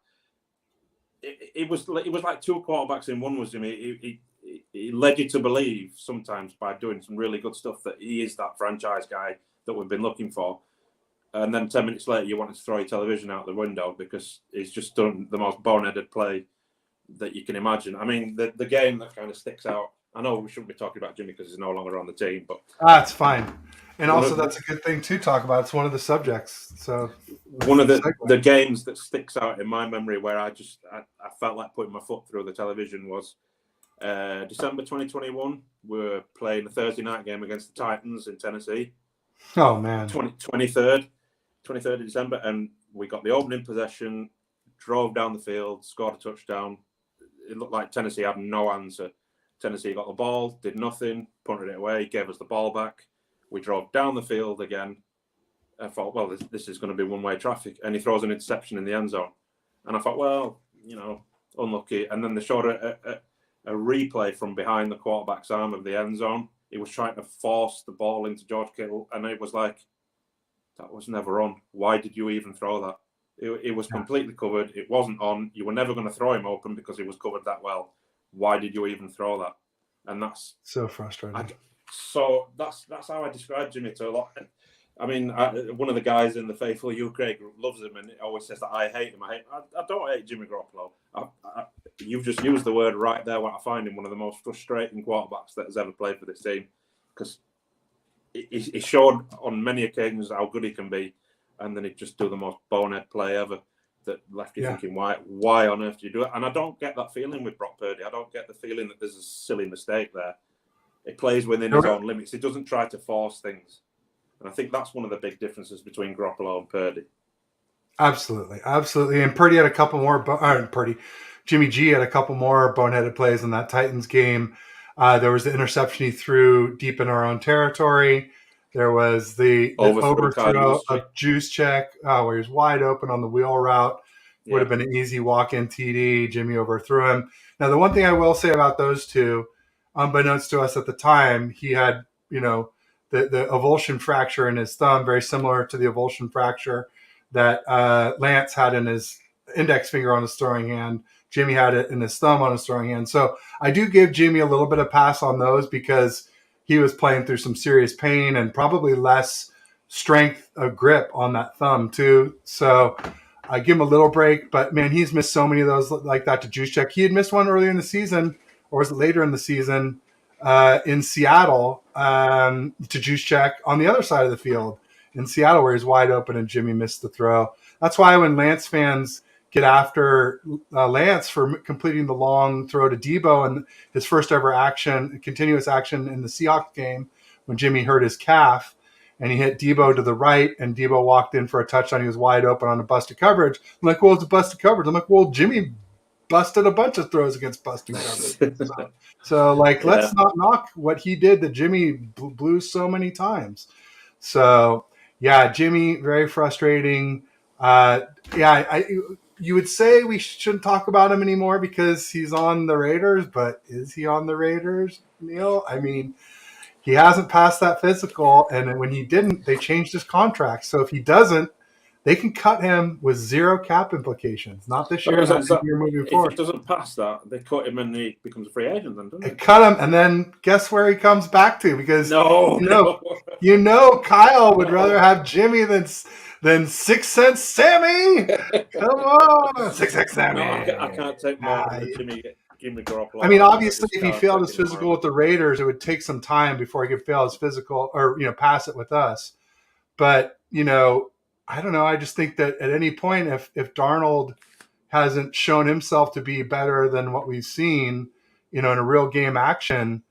It was like two quarterbacks in one was Jimmy. He led you to believe sometimes by doing some really good stuff that he is that franchise guy that we've been looking for. And then 10 minutes later, you wanted to throw your television out the window because he's just done the most boneheaded play that you can imagine. I mean, the game that kind of sticks out. I know we shouldn't be talking about Jimmy because he's no longer on the team, but that's fine. And also, that's a good thing to talk about. It's one of the subjects. So one of the games that sticks out in my memory where I felt like putting my foot through the television was December 2021. We were playing a Thursday night game against the Titans in Tennessee. Oh man, 23rd of December, and we got the opening possession, drove down the field, scored a touchdown. It looked like Tennessee had no answer. Tennessee got the ball, did nothing, punted it away, gave us the ball back. We drove down the field again. I thought, well, this is going to be one-way traffic. And he throws an interception in the end zone. And I thought, well, unlucky. And then they showed a replay from behind the quarterback's arm of the end zone. He was trying to force the ball into George Kittle. And it was like, that was never on. Why did you even throw that? It was completely covered. It wasn't on. You were never going to throw him open because he was covered that well. Why did you even throw that? And that's so frustrating. So that's how I describe Jimmy to a lot. I mean, one of the guys in the Faithful UK group loves him and always says that I hate him. I don't hate Jimmy Garoppolo. You've just used the word right there when I find him one of the most frustrating quarterbacks that has ever played for this team, because he showed on many occasions how good he can be, and then he'd just do the most bonehead play ever that left you thinking, why on earth do you do it? And I don't get that feeling with Brock Purdy. I don't get the feeling that there's a silly mistake there. He plays within his own limits. He doesn't try to force things. And I think that's one of the big differences between Garoppolo and Purdy. Absolutely. And Purdy had a couple more. Jimmy G had a couple more boneheaded plays in that Titans game. There was the interception he threw deep in our own territory. There was the overthrow of Juice Check where he was wide open on the wheel route. Would have been an easy walk-in TD. Jimmy overthrew him. Now, the one thing I will say about those two, unbeknownst to us at the time, he had, the avulsion fracture in his thumb, very similar to the avulsion fracture that Lance had in his index finger on his throwing hand. Jimmy had it in his thumb on his throwing hand. So I do give Jimmy a little bit of pass on those because he was playing through some serious pain and probably less strength of grip on that thumb too. So I give him a little break, but man, he's missed so many of those like that to Juice Check. He had missed one earlier in the season, or was it later in the season, in Seattle to Juice Check on the other side of the field in Seattle where he's wide open and Jimmy missed the throw. That's why when Lance fans get after Lance for completing the long throw to Debo and his first ever continuous action in the Seahawks game when Jimmy hurt his calf and he hit Debo to the right and Debo walked in for a touchdown. He was wide open on a busted coverage. I'm like, well, it's a busted coverage. I'm like, well, Jimmy busted a bunch of throws against busted coverage. So let's not knock what he did that Jimmy blew so many times. So, Jimmy, very frustrating. You would say we shouldn't talk about him anymore because he's on the Raiders, but is he on the Raiders, Neil? I mean, he hasn't passed that physical, and when he didn't, they changed his contract. So if he doesn't, they can cut him with zero cap implications. Not this year, not next year moving forward. If he doesn't pass that, they cut him and he becomes a free agent then, doesn't they cut him, and then guess where he comes back to? Because Kyle would rather have Jimmy than 6 cents Sammy. Come on, 6 cents Sammy. No, I can't take more than Jimmy. Jimmy Garoppolo. I mean, obviously, if he failed his physical with the Raiders, it would take some time before he could fail his physical or, pass it with us. But, I don't know. I just think that at any point, if Darnold hasn't shown himself to be better than what we've seen, in a real game action,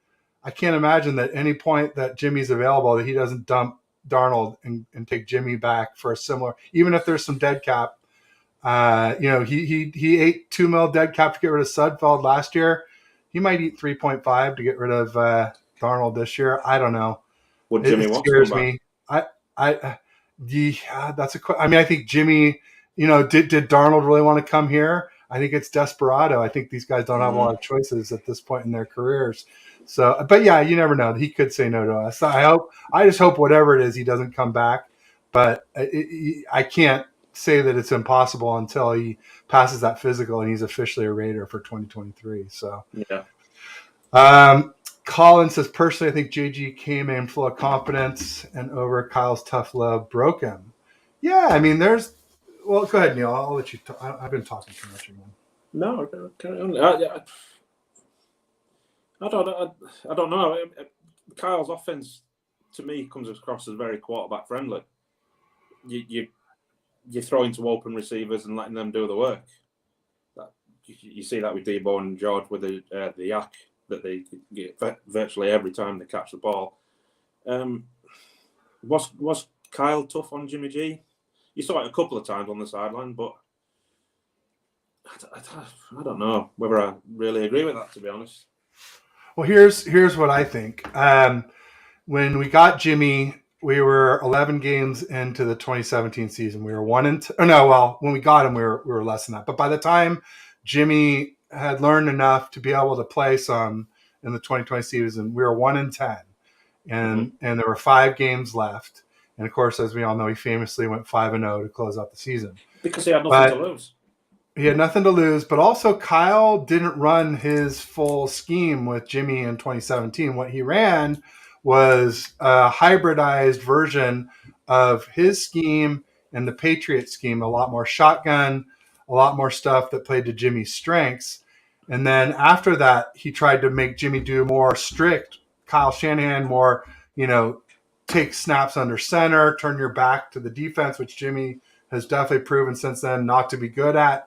I can't imagine that any point that Jimmy's available that he doesn't dump Darnold and take Jimmy back for a similar, even if there's some dead cap. He ate $2 million dead cap to get rid of Sudfeld last year. He might eat 3.5 to get rid of Darnold this year. I don't know. Would Jimmy want to come back? That's I think Jimmy, did Darnold really want to come here? I think it's desperado. I think these guys don't have a lot of choices at this point in their careers. So, but yeah, you never know. He could say no to us. I just hope whatever it is, he doesn't come back. But I can't say that it's impossible until he passes that physical and he's officially a Raider for 2023. So, yeah. Colin says, personally, I think JG came in full of confidence and over Kyle's tough love broke him. Yeah, I mean, well, go ahead, Neil. I'll let you talk. I've been talking too much again. No, carry on. I don't know. Kyle's offense, to me, comes across as very quarterback friendly. You're throwing to open receivers and letting them do the work. You see that with Debo and George with the yak that they get virtually every time they catch the ball. Was Kyle tough on Jimmy G? You saw it a couple of times on the sideline, but I don't know whether I really agree with that, to be honest. Well, here's what I think. When we got Jimmy, we were 11 games into the 2017 season. We were 1-2. When we got him, we were less than that. But by the time Jimmy had learned enough to be able to play some in the 2020 season, we were 1-10, and there were 5 games left. And of course, as we all know, he famously went 5-0 to close out the season because he had nothing to lose. He had nothing to lose, but also Kyle didn't run his full scheme with Jimmy in 2017. What he ran was a hybridized version of his scheme and the Patriot scheme, a lot more shotgun, a lot more stuff that played to Jimmy's strengths. And then after that, he tried to make Jimmy do more strict Kyle Shanahan, more, take snaps under center, turn your back to the defense, which Jimmy has definitely proven since then not to be good at.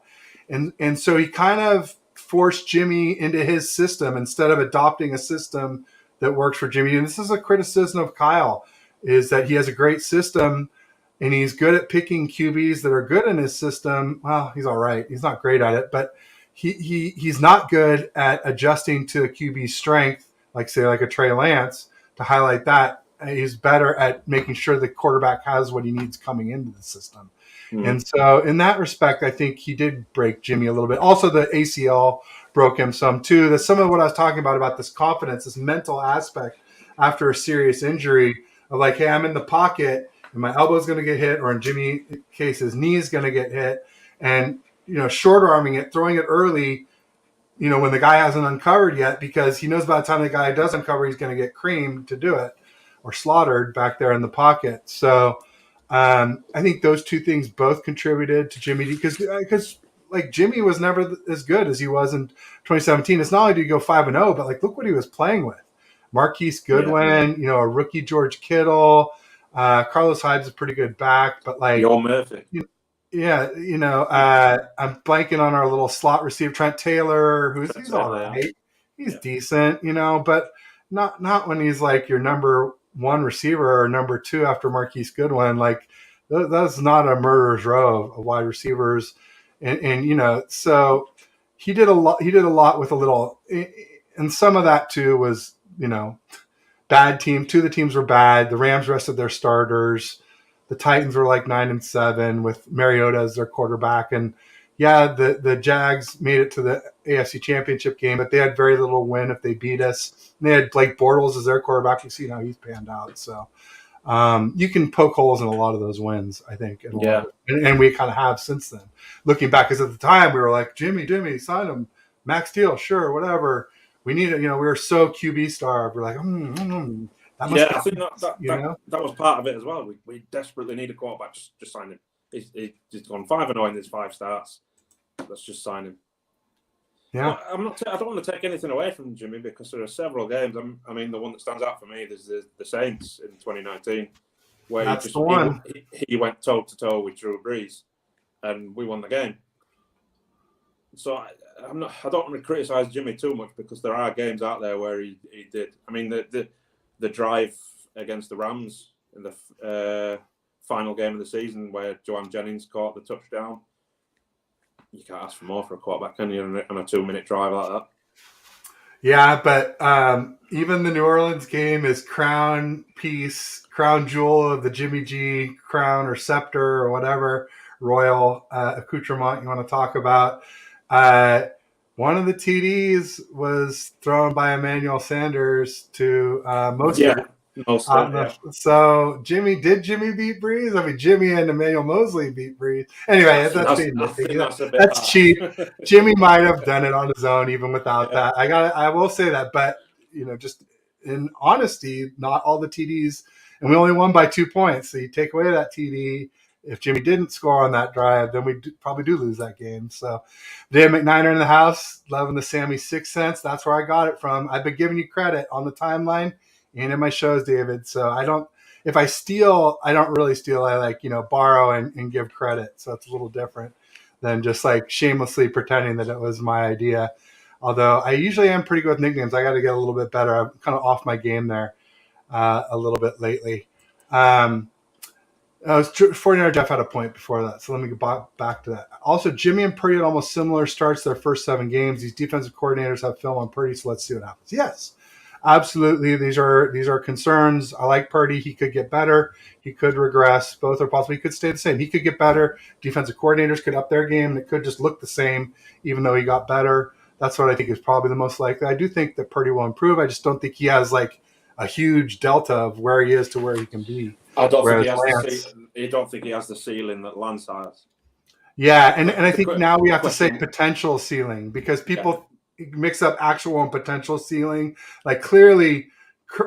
And so he kind of forced Jimmy into his system instead of adopting a system that works for Jimmy. And this is a criticism of Kyle, is that he has a great system and he's good at picking QBs that are good in his system. Well, he's all right. He's not great at it, but he's not good at adjusting to a QB's strength, like a Trey Lance, to highlight that. He's better at making sure the quarterback has what he needs coming into the system. And so in that respect, I think he did break Jimmy a little bit. Also, the ACL broke him some too. That's some of what I was talking about this confidence, this mental aspect after a serious injury of like, hey, I'm in the pocket and my elbow's going to get hit, or in Jimmy's case, his knee is going to get hit. And, short arming it, throwing it early, when the guy hasn't uncovered yet, because he knows by the time the guy does uncover, he's going to get creamed to do it or slaughtered back there in the pocket. So, I think those two things both contributed to Jimmy, because like Jimmy was never as good as he was in 2017. It's not only did he go 5-0, but like look what he was playing with: Marquise Goodwin, a rookie George Kittle, Carlos Hyde's a pretty good back, but like Joel Murphy. I'm blanking on our little slot receiver Trent Taylor, he's all right, he's decent, but not when he's like your number one receiver or number 2 after Marquise Goodwin. Like that's not a murderer's row of wide receivers. And so he did a lot with a little, and some of that too was, bad team. 2 of the teams were bad. The Rams rested their starters. The Titans were like 9-7 with Mariota as their quarterback. And yeah, the Jags made it to the AFC Championship game, but they had very little win if they beat us. And they had Blake Bortles as their quarterback. You've seen how he's panned out. So you can poke holes in a lot of those wins, I think. And we kind of have since then. Looking back, because at the time we were like, Jimmy, sign him. Max deal, sure, whatever. We need it. We were so QB starved. We're like, I think that was part of it as well. We desperately need a quarterback. Just sign him. He's gone 5-0 in his 5 starts. Let's just sign him. Yeah. I don't want to take anything away from Jimmy because there are several games. I mean, the one that stands out for me is the Saints in 2019, where That's the one. he went toe to toe with Drew Brees, and we won the game. So I don't want to criticize Jimmy too much because there are games out there where he did. I mean, the drive against the Rams in the final game of the season where Joanne Jennings caught the touchdown. You can't ask for more for a quarterback, can you, on a 2-minute drive like that? Yeah, but even the New Orleans game is crown jewel of the Jimmy G crown or scepter or whatever royal accoutrement you want to talk about. One of the TDs was thrown by Emmanuel Sanders to Mostert. So Jimmy beat Brees? I mean, Jimmy and Emmanuel Mosley beat Brees. Anyway, that's cheap. Jimmy might have done it on his own, even without that. I will say that, but just in honesty, not all the TDs, and we only won by 2 points. So you take away that TD. If Jimmy didn't score on that drive, then we probably do lose that game. So, Dave McNiner in the house, loving the Sammy 6 cents. That's where I got it from. I've been giving you credit on the timeline and in my shows, David. So if I steal, I don't really steal. I borrow and give credit. So it's a little different than just like shamelessly pretending that it was my idea. Although I usually am pretty good with nicknames. I got to get a little bit better. I'm kind of off my game there a little bit lately. 49er Jeff had a point before that, so let me go back to that. Also, Jimmy and Purdy had almost similar starts their first 7 games. These defensive coordinators have film on Purdy, so let's see what happens. Yes, absolutely. These are concerns. I like Purdy. He could get better. He could regress. Both are possible. He could stay the same. He could get better. Defensive coordinators could up their game, and it could just look the same, even though he got better. That's what I think is probably the most likely. I do think that Purdy will improve. I just don't think he has like a huge delta of where he is to where he can be. I don't think he has the ceiling that Lance has. Yeah, and I think now we have to say potential ceiling because people mix up actual and potential ceiling. Like clearly,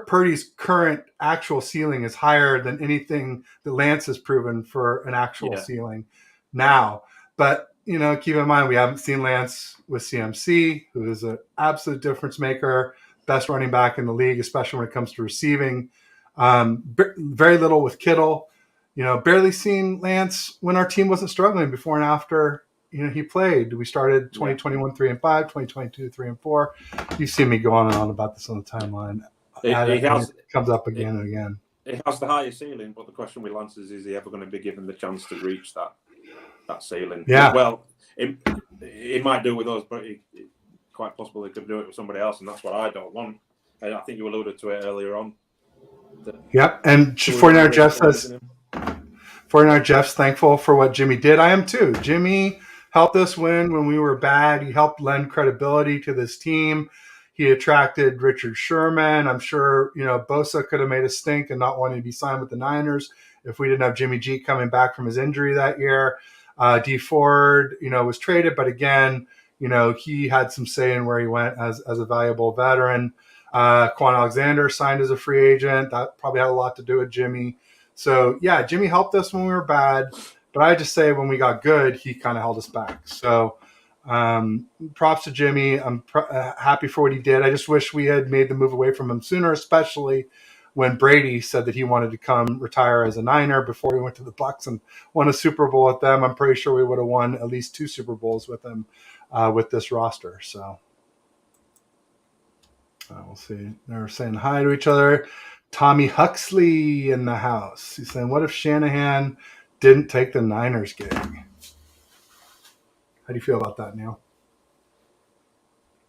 Purdy's current actual ceiling is higher than anything that Lance has proven for an actual ceiling now. But keep in mind we haven't seen Lance with CMC, who is an absolute difference maker, best running back in the league, especially when it comes to receiving. Very little with Kittle. Barely seen Lance when our team wasn't struggling before and after he played. We started 2021 3-5, 2022 3-4. You've seen me go on and on about this on the timeline. It comes up again and again. It has the highest ceiling, but the question with Lance is he ever going to be given the chance to reach that ceiling? Yeah. Well, he might do with us, but quite possible he could do it with somebody else, and that's what I don't want. I think you alluded to it earlier on. Yep, and 49er Jeff says 49er Jeff's thankful for what Jimmy did. I am too. Jimmy helped us win when we were bad. He helped lend credibility to this team. He attracted Richard Sherman. I'm sure Bosa could have made a stink and not wanting to be signed with the Niners if we didn't have Jimmy G coming back from his injury that year. D Ford, was traded, but again, he had some say in where he went as a valuable veteran. Quan Alexander signed as a free agent. That probably had a lot to do with Jimmy. So, yeah, Jimmy helped us when we were bad. But I just say when we got good, he kind of held us back. So props to Jimmy. I'm happy for what he did. I just wish we had made the move away from him sooner, especially when Brady said that he wanted to come retire as a Niner before we went to the Bucs and won a Super Bowl with them. I'm pretty sure we would have won at least 2 Super Bowls with him with this roster. So. We'll see. They're saying hi to each other. Tommy Huxley in the house. He's saying, what if Shanahan didn't take the Niners gig? How do you feel about that, Neil?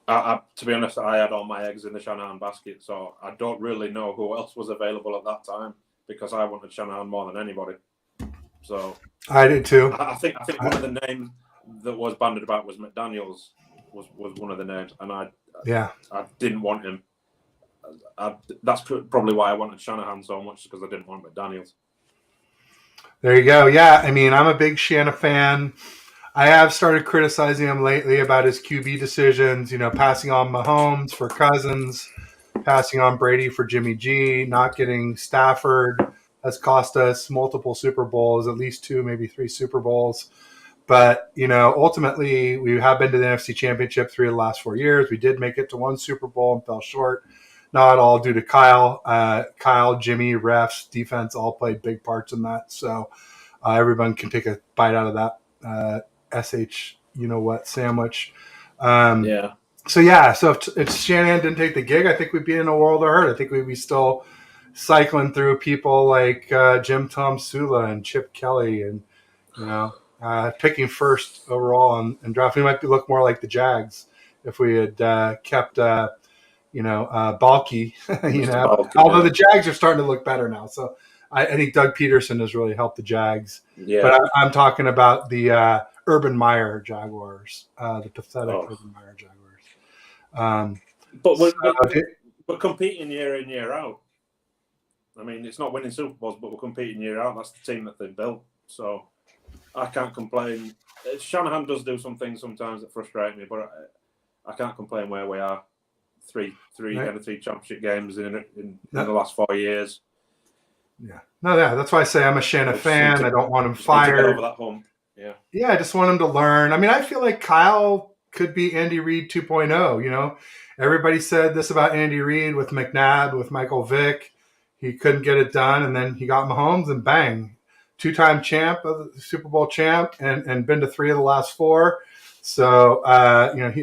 To be honest, I had all my eggs in the Shanahan basket, so I don't really know who else was available at that time because I wanted Shanahan more than anybody. So I did too. I think one of the names that was bandied about was McDaniels. Was one of the names, and I didn't want him. That's probably why I wanted Shanahan so much because I didn't want McDaniels. There you go. Yeah, I mean, I'm a big Shanahan fan. I have started criticizing him lately about his QB decisions. Passing on Mahomes for Cousins, passing on Brady for Jimmy G, not getting Stafford has cost us multiple Super Bowls, at least 2, maybe 3 Super Bowls. But, ultimately, we have been to the NFC Championship 3 of the last 4 years. We did make it to 1 Super Bowl and fell short. Not all due to Kyle. Kyle, Jimmy, refs, defense all played big parts in that. So everyone can take a bite out of that SH, sandwich. Yeah. So, if Shanahan didn't take the gig, I think we'd be in a world of hurt. I think we'd be still cycling through people like Jim Tom Sula and Chip Kelly and, picking first overall and draft. We might look more like the Jags if we had kept, Balky. Balky, although the Jags are starting to look better now. So I think Doug Peterson has really helped the Jags. Yeah. But I'm talking about the Urban Meyer Jaguars, the pathetic Urban Meyer Jaguars. We're competing year in, year out. I mean, it's not winning Super Bowls, but we're competing year out. That's the team that they've built. So I can't complain. Shanahan does do some things sometimes that frustrate me, but I can't complain where we are. Three championship games in the last 4 years. Yeah. No, that's why I say I'm a Shanahan fan. I don't want him fired. Over that hump. Yeah. Yeah, I just want him to learn. I mean, I feel like Kyle could be Andy Reid 2.0. Everybody said this about Andy Reid with McNabb, with Michael Vick. He couldn't get it done, and then he got Mahomes, and bang, 2-time champ, Super Bowl champ, and been to 3 of the last 4. So,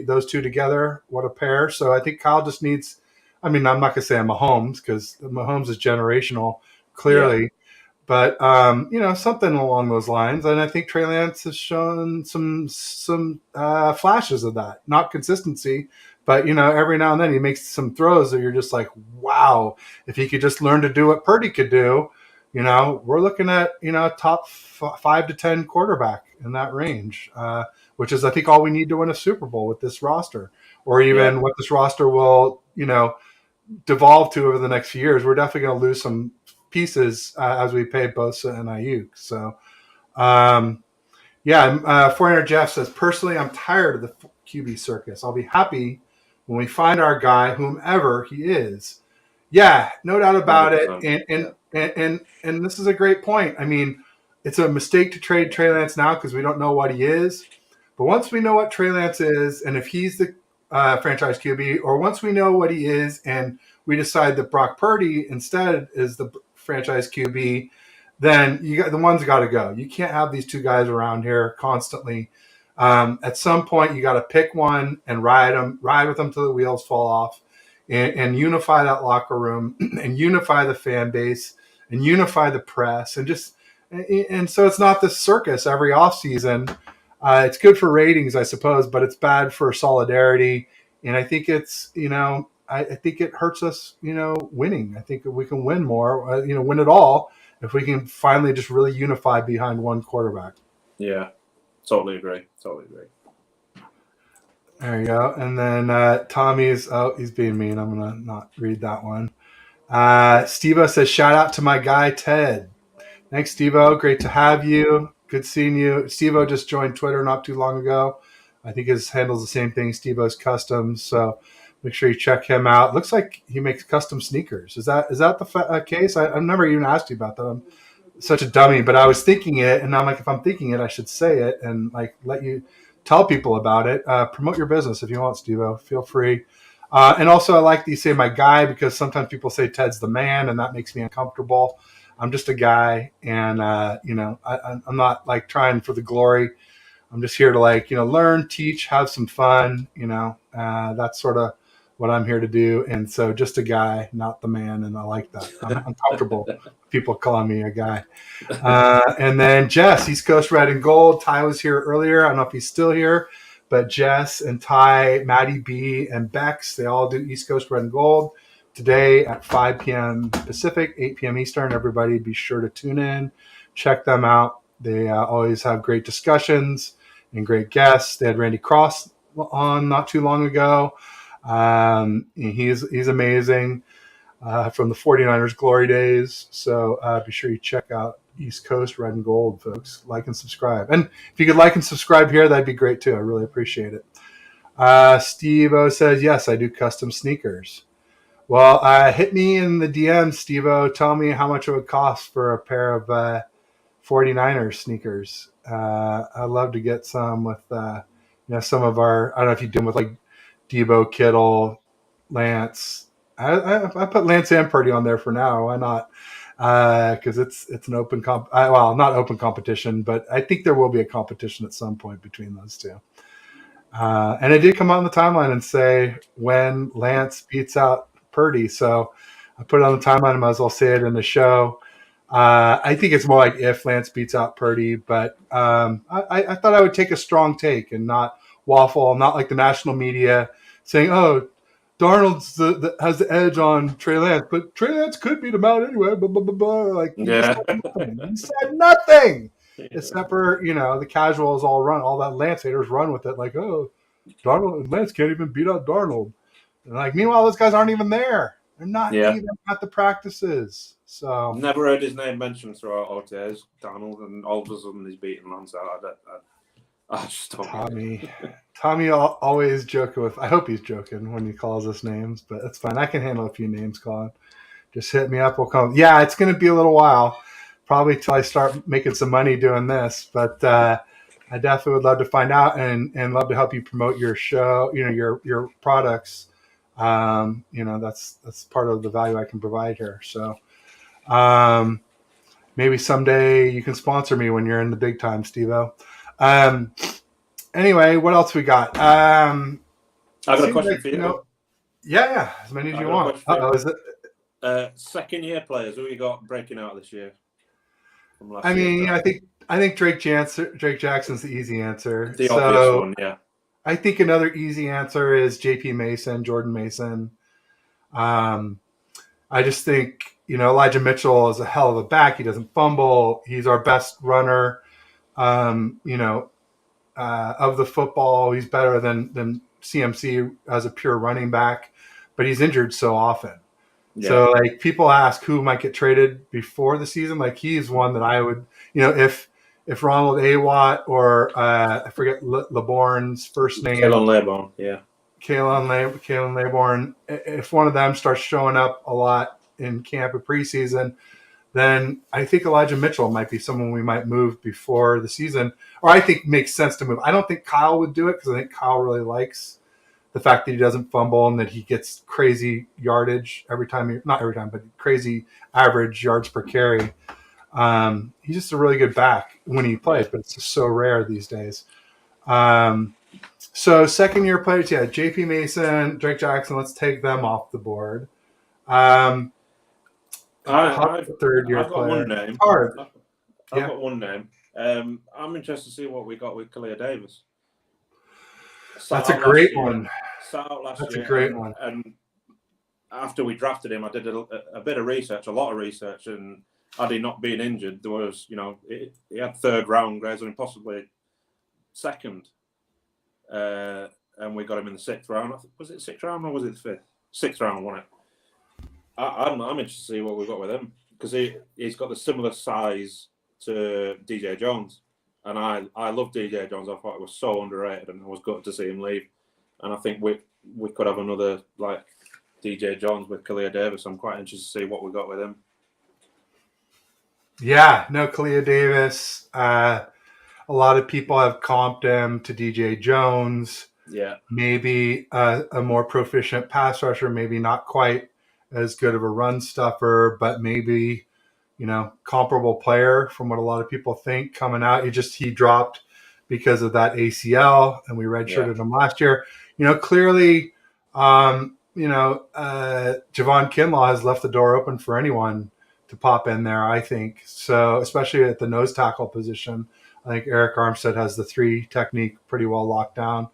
those two together, what a pair. So I think Kyle just needs – I mean, I'm not going to say Mahomes because Mahomes is generational, clearly. Yeah. But, something along those lines. And I think Trey Lance has shown some flashes of that. Not consistency, but, every now and then he makes some throws that you're just like, wow, if he could just learn to do what Purdy could do, we're looking at, top 5 to 10 quarterback in that range, which is, I think, all we need to win a Super Bowl with this roster, or even what this roster will, devolve to over the next few years. We're definitely going to lose some pieces as we pay Bosa and Ayuk. So, 400 Jeff says, personally, I'm tired of the QB circus. I'll be happy when we find our guy, whomever he is. Yeah, no doubt about 100%. it. And this is a great point. I mean, it's a mistake to trade Trey Lance now because we don't know what he is. But once we know what Trey Lance is, and if he's the franchise QB, or once we know what he is, and we decide that Brock Purdy instead is the franchise QB, then the one's got to go. You can't have these two guys around here constantly. At some point, you got to pick one and ride with them till the wheels fall off, and unify that locker room, and unify the fan base, and unify the press, and so it's not this circus every offseason. It's good for ratings, I suppose, but it's bad for solidarity. And I think it's, I think it hurts us, winning. I think we can win more, win it all if we can finally just really unify behind one quarterback. Yeah, totally agree. There you go. And then Tommy's, he's being mean. I'm going to not read that one. Steve-O says, shout out to my guy, Ted. Thanks, Steve-O. Great to have you. Good seeing you. Steve-O just joined Twitter not too long ago. I think his handle's the same thing, Steve-O's Customs. So make sure you check him out. Looks like he makes custom sneakers. Is that the case? I've never even asked you about that. I'm such a dummy, but I was thinking it, and I'm like, if I'm thinking it, I should say it and like let you tell people about it. Promote your business if you want, Steve-O. Feel free. And also, I like that you say my guy because sometimes people say Ted's the man, and that makes me uncomfortable. I'm just a guy, and I'm not like trying for the glory. I'm just here to learn, teach, have some fun. That's sort of what I'm here to do. And so, just a guy, not the man, and I like that. I'm uncomfortable people calling me a guy. And then Jess, East Coast Red and Gold. Ty was here earlier. I don't know if he's still here, but Jess and Ty, Maddie B, and Bex, they all do East Coast Red and Gold. Today at 5 p.m. Pacific, 8 p.m. Eastern. Everybody be sure to tune in. Check them out. They always have great discussions and great guests. They had Randy Cross on not too long ago. He's amazing from the 49ers glory days. So be sure you check out East Coast Red and Gold, folks. Like and subscribe. And if you could like and subscribe here, that'd be great too. I really appreciate it. Steve-O says, yes, I do custom sneakers. Well, hit me in the DM, Steve-O. Tell me how much it would cost for a pair of 49ers sneakers. I'd love to get some with some of our. I don't know if you do them with like Debo, Kittle, Lance. I put Lance and Purdy on there for now. Why not? Because it's an open well, not open competition, but I think there will be a competition at some point between those two. And it did come out on the timeline and say when Lance beats out Purdy. So I put it on the timeline. I might as well say it in the show. I think it's more like if Lance beats out Purdy, but I thought I would take a strong take and not waffle, not like the national media saying, "Oh, Darnold's has the edge on Trey Lance," but Trey Lance could beat him out anyway. Blah, blah, blah, blah. Like he said nothing. He said nothing except for the casuals all that Lance haters run with it, like, "Oh, Darnold and Lance can't even beat out Darnold." And like, meanwhile, those guys aren't even there. They're not even at the practices. So never heard his name mentioned throughout OTAs, Donald, and all of a sudden he's beating Lance out. I just don't. Tommy always joking with. I hope he's joking when he calls us names, but that's fine. I can handle a few names, Colin. Just hit me up. We'll come. Yeah, it's going to be a little while, probably till I start making some money doing this. But I definitely would love to find out and love to help you promote your show. Your products. That's part of the value I can provide here. So. Maybe someday you can sponsor me when you're in the big time, Steve-O. Anyway, what else we got? I've got a question for you. Yeah, as many as you want. Is it? Second year players, who you got breaking out this year? I think Drake Jackson's the easy answer. The obvious one, yeah. I think another easy answer is JP Mason, Jordan Mason. I just think, Elijah Mitchell is a hell of a back. He doesn't fumble. He's our best runner, of the football. He's better than CMC as a pure running back, but he's injured so often. Yeah. So, like, people ask who might get traded before the season. Like, he's one that I would, if Ronald Awatt or I forget LeBourne's first name. Kalen Laborn, yeah. Kalen Laborn, if one of them starts showing up a lot in camp or preseason, then I think Elijah Mitchell might be someone we might move before the season, or I think makes sense to move. I don't think Kyle would do it because I think Kyle really likes the fact that he doesn't fumble and that he gets crazy yardage every time. Not every time, but crazy average yards per carry. He's just a really good back when he plays, but it's just so rare these days. So second year players, yeah, JP Mason, Drake Jackson, let's take them off the board. Third year I've got player. One name. Hard. I've got one name. I'm interested to see what we got with Khalil Davis. That's a great one. Sat out last year. That's a great one. And after we drafted him, I did a bit of research, a lot of research, and had he not been injured, there was, he had third round grades and possibly second. And we got him in the sixth round. Was it sixth round or was it the fifth? Sixth round, wasn't it? I'm interested to see what we've got with him because he's got the similar size to DJ Jones, and I love DJ Jones. I thought he was so underrated, and I was gutted to see him leave. And I think we could have another like DJ Jones with Khalil Davis. I'm quite interested to see what we got with him. Yeah, no, Khalil Davis. A lot of people have comped him to DJ Jones. Yeah. Maybe a more proficient pass rusher, maybe not quite as good of a run stuffer, but maybe, comparable player from what a lot of people think coming out. He dropped because of that ACL, and we redshirted him last year. Clearly, Javon Kinlaw has left the door open for anyone to pop in there, I think. So, especially at the nose tackle position. I think Eric Armstead has the 3 technique pretty well locked down,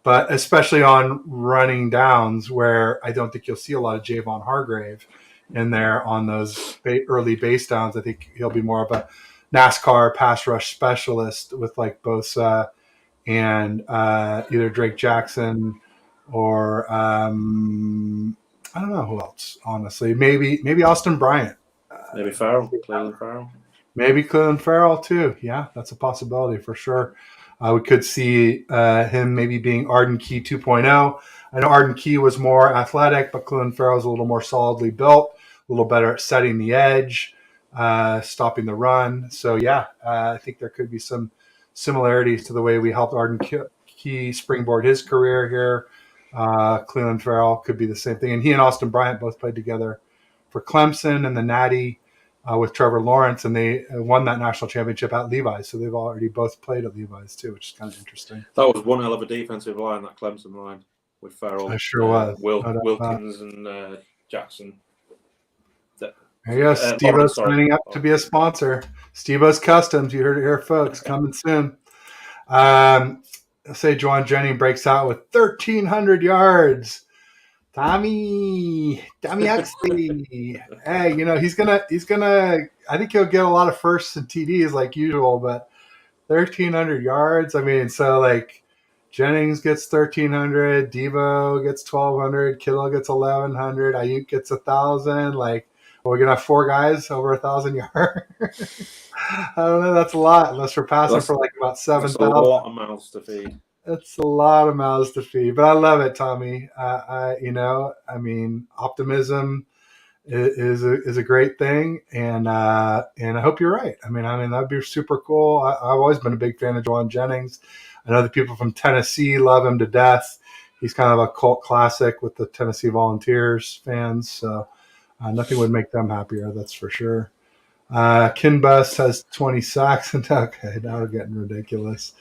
but especially on running downs where I don't think you'll see a lot of Javon Hargrave in there on those early base downs. I think he'll be more of a NASCAR pass rush specialist with like Bosa and either Drake Jackson or I don't know who else, honestly. Maybe Austin Bryant. Maybe Cleveland Farrell. Maybe Cleveland Farrell too. Yeah, that's a possibility for sure. We could see him maybe being Arden Key 2.0. I know Arden Key was more athletic, but Cleveland Farrell's a little more solidly built, a little better at setting the edge. stopping the run. So yeah, I think there could be some similarities to the way we helped Arden Key springboard his career here. Cleveland Farrell could be the same thing, and he and Austin Bryant both played together for Clemson and the Natty with Trevor Lawrence, and they won that national championship at Levi's. So they've already both played at Levi's too, which is kind of interesting. That was one hell of a defensive line, that Clemson line with Farrell, I sure was. Wilkins, and Jackson. There you go. Steve-O's signing up to be a sponsor. Steve-O's Customs. You heard it here, folks. Coming soon. Let's say Juwan Jennings breaks out with 1,300 yards. Tommy Huxley. Hey, he's gonna. I think he'll get a lot of firsts and TDs like usual, but 1,300 yards. I mean, so like Jennings gets 1,300, Devo gets 1,200, Kittle gets 1,100, Ayuk gets 1,000. Like, we're gonna have 4 guys over 1,000 yards. I don't know. That's a lot, unless we're passing for like about 7,000. That's a lot of mouths to feed. It's a lot of mouths to feed, but I love it, Tommy. I mean, optimism is a great thing, and I hope you're right. I mean, that'd be super cool. I've always been a big fan of Juwan Jennings. I know the people from Tennessee love him to death. He's kind of a cult classic with the Tennessee Volunteers fans, so nothing would make them happier, that's for sure. Kinbus has 20 sacks, and okay, now we're getting ridiculous.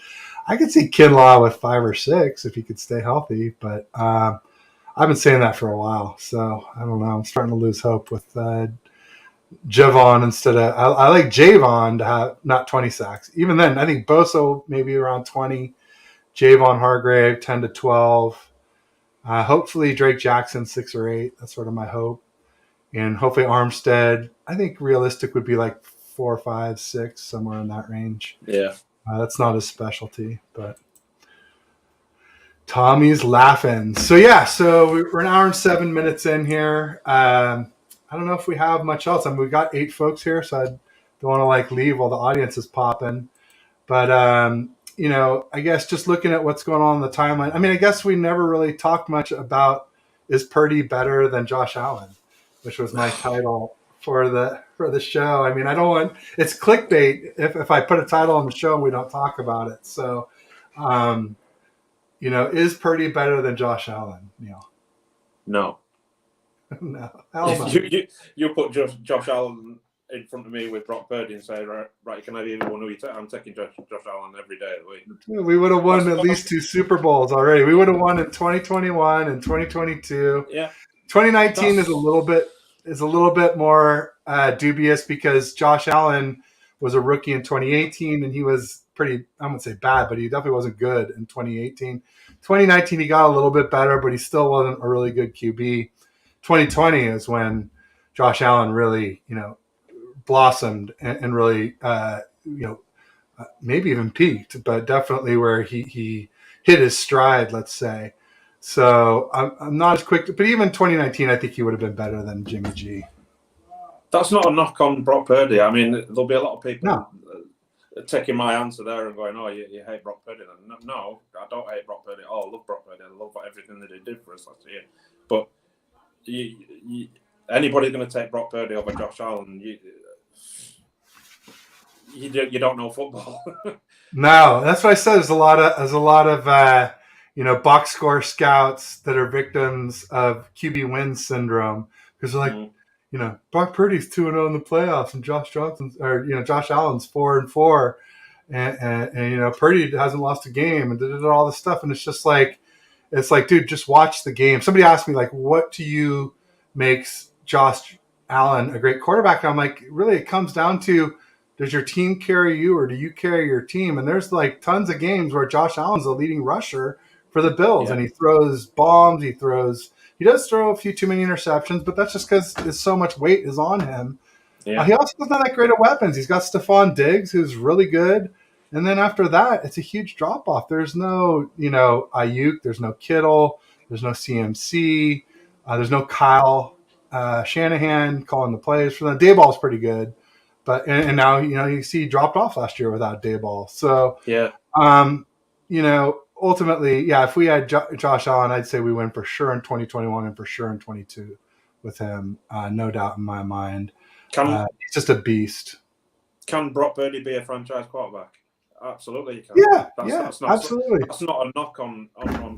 I could see Kinlaw with 5 or 6 if he could stay healthy, but I've been saying that for a while, so I don't know. I'm starting to lose hope with Javon instead of I like Javon to have not 20 sacks. Even then, I think Bosa maybe around 20, Javon Hargrave 10 to 12. Hopefully Drake Jackson 6 or 8. That's sort of my hope, and hopefully Armstead. I think realistic would be like 4, 5, 6, somewhere in that range. Yeah. That's not his specialty, but Tommy's laughing. So yeah, so we're an hour and 7 minutes in here. I don't know if we have much else. I mean, we've got 8 folks here, so I don't want to leave while the audience is popping. But I guess just looking at what's going on in the timeline. I mean, I guess we never really talked much about is Purdy better than Josh Allen, which was my title for the show. I mean, I don't want it's clickbait if I put a title on the show and we don't talk about it. So, is Purdy better than Josh Allen, Neil? No. No. Hell no. You put Josh Allen in front of me with Brock Purdy and say, right, can I be the one who you take? I'm taking Josh Allen every day of the week. We would have won at least 2 Super Bowls already. We would have won in 2021 and 2022. Yeah. 2019 is a little bit more dubious because Josh Allen was a rookie in 2018 and he was pretty, I wouldn't say bad, but he definitely wasn't good in 2018. 2019 he got a little bit better, but he still wasn't a really good QB. 2020 is when Josh Allen really, blossomed and really, maybe even peaked, but definitely where he hit his stride, let's say. So I'm not as quick, but even 2019, I think he would have been better than Jimmy G. That's not a knock on Brock Purdy. I mean, there'll be a lot of people taking my answer there and going, "Oh, you hate Brock Purdy?" No, I don't hate Brock Purdy. Oh, I love Brock Purdy. I love everything that he did for us last year. But anybody going to take Brock Purdy over Josh Allen? You don't know football. No, that's what I said. There's a lot of box score scouts that are victims of QB win syndrome because they're like, Brock Purdy's 2-0 in the playoffs and Josh Allen's 4-4, and Purdy hasn't lost a game and did all this stuff, and it's just like, dude, just watch the game. Somebody asked me what to you makes Josh Allen a great quarterback? And I'm like, really, it comes down to, does your team carry you or do you carry your team? And there's tons of games where Josh Allen's the leading rusher for the Bills, and he throws bombs. He does throw a few too many interceptions, but that's just because so much weight is on him. Yeah. He also doesn't have that great of weapons. He's got Stephon Diggs, who's really good. And then after that, it's a huge drop-off. There's no, Ayuk. There's no Kittle. There's no CMC. There's no Kyle Shanahan calling the plays for them. Dayball's pretty good. But and now, you see he dropped off last year without Dayball. So, ultimately, if we had Josh Allen, I'd say we win for sure in 2021 and for sure in 22 with him. No doubt in my mind. He's just a beast. Can Brock Purdy be a franchise quarterback? Absolutely, he can. Yeah, absolutely. That's not a knock on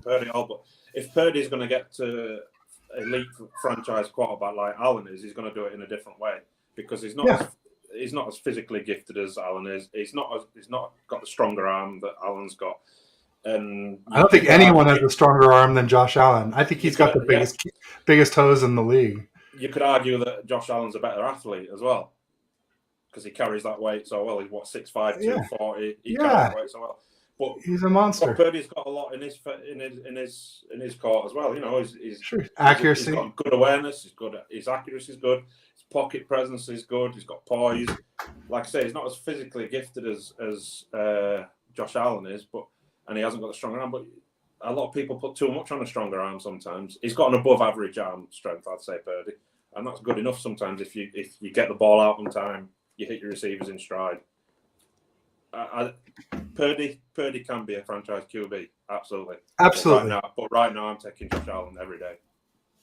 Purdy at all. But if Purdy's going to get to elite franchise quarterback like Allen is, he's going to do it in a different way because he's not as physically gifted as Allen is. He's not got the stronger arm that Allen's got. And I don't think anyone has a stronger arm than Josh Allen. I think he's got the biggest toes in the league. You could argue that Josh Allen's a better athlete as well because he carries that weight so well. He's 6'5", 240. He carries that weight so well. But he's a monster. But Purdy's got a lot in his court as well. You know, he's accuracy. He's got good awareness. His accuracy is good. His pocket presence is good. He's got poise. Like I say, he's not as physically gifted as Josh Allen is, and he hasn't got the stronger arm. But a lot of people put too much on a stronger arm sometimes. He's got an above average arm strength, I'd say, Purdy, and that's good enough sometimes if you get the ball out on time, you hit your receivers in stride. Purdy can be a franchise QB, absolutely. But right now, I'm taking Josh Allen every day.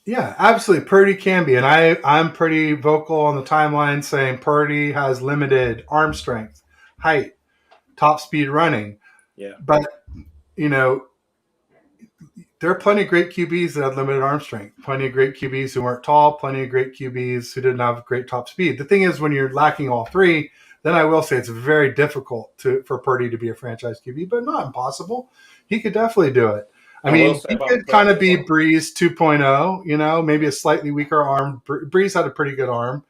Yeah, absolutely. Purdy can be, and I'm pretty vocal on the timeline saying Purdy has limited arm strength, height, top speed running. Yeah, but there are plenty of great QBs that have limited arm strength. Plenty of great QBs who weren't tall. Plenty of great QBs who didn't have great top speed. The thing is, when you're lacking all three, then I will say it's very difficult for Purdy to be a franchise QB, but not impossible. He could definitely do it. I mean, he could kind of be Breeze 2.0, maybe a slightly weaker arm. Breeze had a pretty good arm.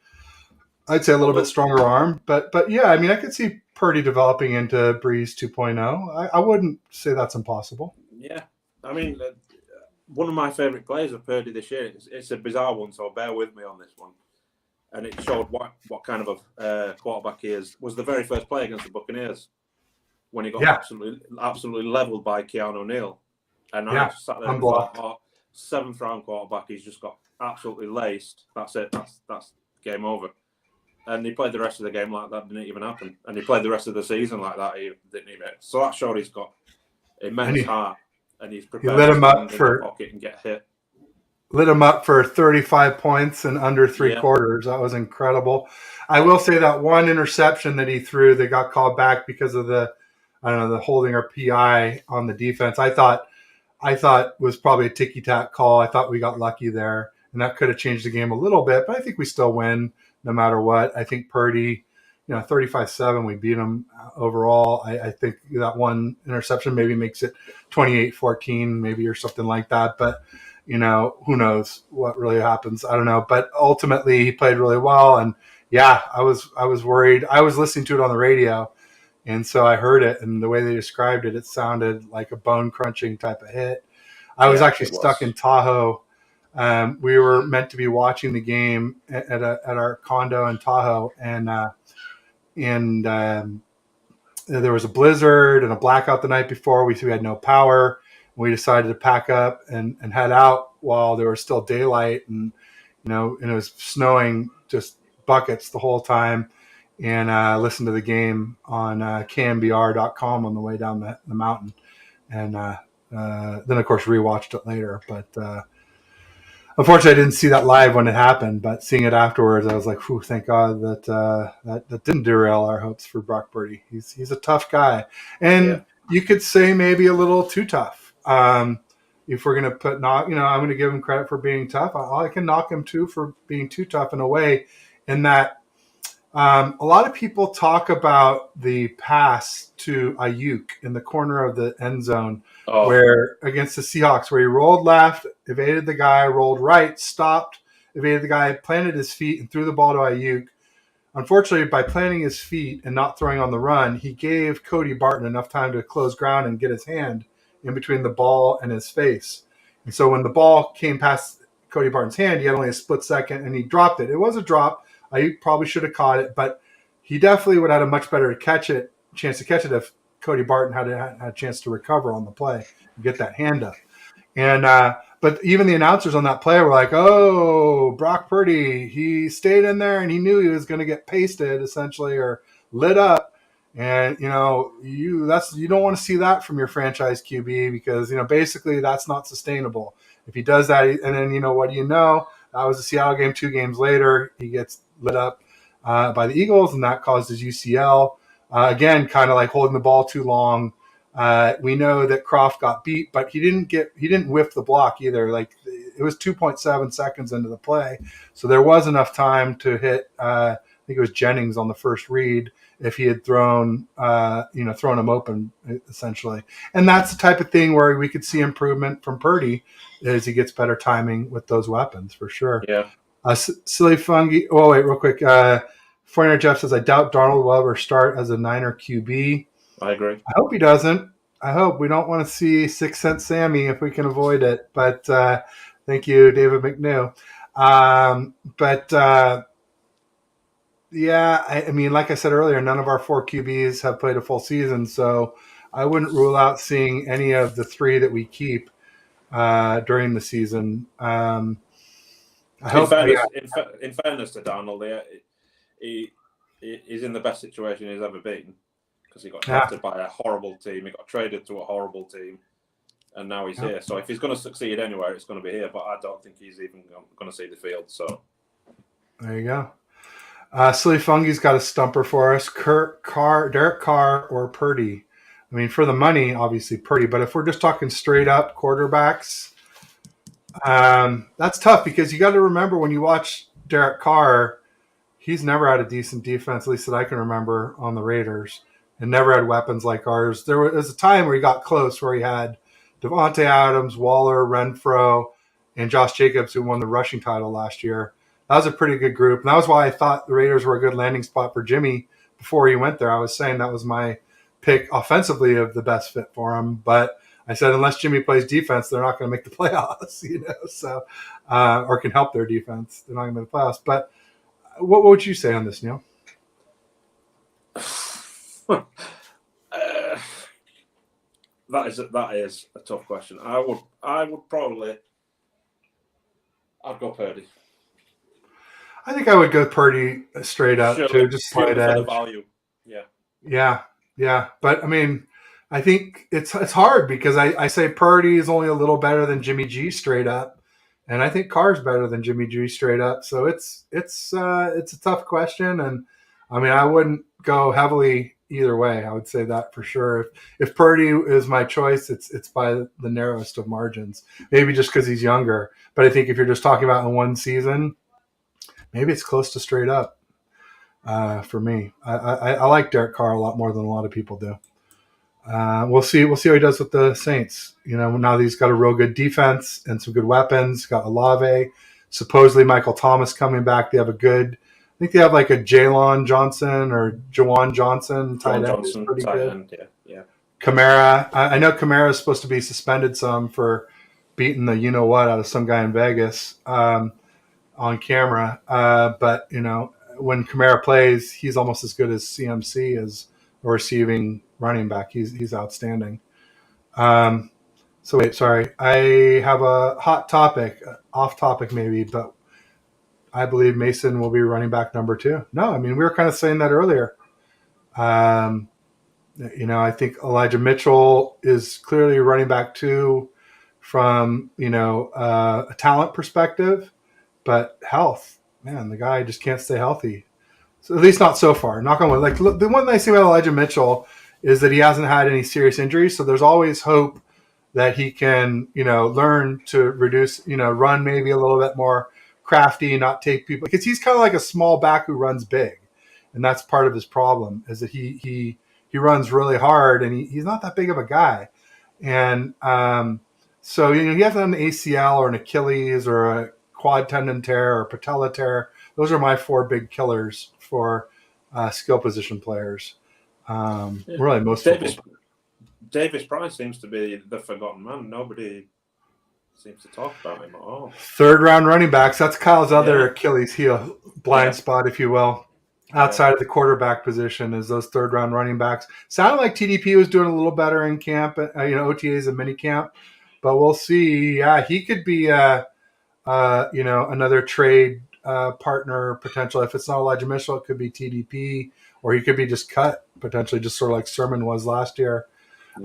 I'd say a little bit stronger arm. But yeah, I mean, I could see Purdy developing into Breeze 2.0. I wouldn't say that's impossible. Yeah. I mean, one of my favourite players of Purdy this year, it's a bizarre one, so bear with me on this one. And it showed what kind of a quarterback he is. Was the very first play against the Buccaneers when he got absolutely levelled by Keanu Neal. And I just sat there and thought, 7th round quarterback, he's just got absolutely laced. That's it. That's game over. And he played the rest of the game like that didn't even happen. And he played the rest of the season like that. He didn't even. So that showed he's got immense heart. And he's prepared to stand in the pocket and get hit. Lit him up for 35 points in under three quarters. That was incredible. I will say that one interception that he threw that got called back because of the holding or PI on the defense. I thought was probably a ticky-tack call. I thought we got lucky there, and that could have changed the game a little bit, but I think we still win no matter what. I think Purdy, 35-7, we beat him overall. I think that one interception maybe makes it 28-14 maybe or something like that, but who knows what really happens. I don't know, but ultimately he played really well, and I was worried. I was listening to it on the radio, and so I heard it, and the way they described it, it sounded like a bone-crunching type of hit. I was actually stuck in Tahoe. We were meant to be watching the game at our condo in Tahoe, and there was a blizzard and a blackout the night before. We had no power. We decided to pack up and head out while there was still daylight, and and it was snowing just buckets the whole time. And listened to the game on KMBR.com on the way down the mountain, and then of course rewatched it later. But unfortunately, I didn't see that live when it happened. But seeing it afterwards, I was like, "Whew, thank God that didn't derail our hopes for Brock Purdy. He's a tough guy, and you could say maybe a little too tough. If we're going to I'm going to give him credit for being tough. I can knock him too for being too tough in a way, in that a lot of people talk about the pass to Ayuk in the corner of the end zone, where against the Seahawks, where he rolled left, evaded the guy, rolled right, stopped, evaded the guy, planted his feet, and threw the ball to Ayuk. Unfortunately, by planting his feet and not throwing on the run, he gave Cody Barton enough time to close ground and get his hand in between the ball and his face. And so when the ball came past Cody Barton's hand, he had only a split second, and he dropped it. It was a drop. Ayuk probably should have caught it, but he definitely would have had a much better chance to catch it if Cody Barton had a chance to recover on the play and get that hand up. And but even the announcers on that play were like, "Oh, Brock Purdy, he stayed in there and he knew he was going to get pasted essentially or lit up." And you don't want to see that from your franchise QB, because basically that's not sustainable. If he does that, and then what do you know? That was the Seattle game. 2 games later, he gets lit up by the Eagles, and that caused his UCL. Again, kind of like holding the ball too long. We know that Croft got beat, but he didn't whiff the block either. Like it was 2.7 seconds into the play, so there was enough time to hit. I think it was Jennings on the first read if he had thrown him open essentially. And that's the type of thing where we could see improvement from Purdy as he gets better timing with those weapons for sure. Yeah. Silly Fungi. Oh wait, real quick. 49er Jeff says, I doubt Darnold will ever start as a Niner QB. I agree. I hope he doesn't. I hope. We don't want to see 6 Cent Sammy if we can avoid it. But thank you, David McNew. Yeah, I mean, like I said earlier, none of our 4 QBs have played a full season, so I wouldn't rule out seeing any of the 3 that we keep during the season. In fairness to Darnold, he's in the best situation he's ever been because he got drafted by a horrible team, he got traded to a horrible team, and now he's here. So if he's going to succeed anywhere, it's going to be here. But I don't think he's even going to see the field. So there you go. Silly Fungi's got a stumper for us. Derek Carr or Purdy. I mean, for the money, obviously Purdy. But if we're just talking straight up quarterbacks, that's tough because you got to remember when you watch Derek Carr, he's never had a decent defense, at least that I can remember, on the Raiders, and never had weapons like ours. There was a time where he got close, where he had Devontae Adams, Waller, Renfro, and Josh Jacobs, who won the rushing title last year. That was a pretty good group, and that was why I thought the Raiders were a good landing spot for Jimmy before he went there. I was saying that was my pick offensively of the best fit for him, but I said unless Jimmy plays defense, they're not going to make the playoffs, So, or can help their defense, they're not going to make the playoffs. But what would you say on this, Neil? That is a tough question. I would probably I'd go Purdy. I think I would go Purdy straight up too, just slight edge. The value. Yeah. But I mean, I think it's hard because I say Purdy is only a little better than Jimmy G straight up, and I think Carr's better than Jimmy G straight up. So it's a tough question, and I mean I wouldn't go heavily either way. I would say that for sure. If Purdy is my choice, it's by the narrowest of margins. Maybe just because he's younger, but I think if you're just talking about in one season, maybe it's close to straight up for me. I like Derek Carr a lot more than a lot of people do. We'll see how he does with the Saints. Now that he's got a real good defense and some good weapons. Got Olave, supposedly Michael Thomas coming back. They have I think they have like a Jawan Johnson tight end. Is pretty good. Yeah. Kamara. I know Kamara is supposed to be suspended some for beating the out of some guy in Vegas on camera. But when Kamara plays, he's almost as good as CMC as a receiving running back. He's outstanding. So wait, sorry. I have a hot topic, off topic maybe, but I believe Mason will be running back number 2. No, I mean, we were kind of saying that earlier. I think Elijah Mitchell is clearly running back 2 from, a talent perspective, but health, man, the guy just can't stay healthy. So at least not so far. Knock on wood. Like the one nice thing about Elijah Mitchell is that he hasn't had any serious injuries. So there's always hope that he can, learn to reduce, run maybe a little bit more crafty, not take people, because he's kind of like a small back who runs big. And that's part of his problem is that he runs really hard and he's not that big of a guy. And so, he hasn't an ACL or an Achilles or a quad tendon tear or patella tear. Those are my 4 big killers for skill position players. Really, most people. Davis Price seems to be the forgotten man. Nobody seems to talk about him at all. 3rd round running backs. That's Kyle's other Achilles heel, blind spot, if you will. Outside of the quarterback position is those 3rd round running backs. Sounded like TDP was doing a little better in camp, OTAs and mini camp, but we'll see. Yeah, he could be another trade partner potential. If it's not Elijah Mitchell, it could be TDP, or he could be just cut potentially, just sort of like Sermon was last year.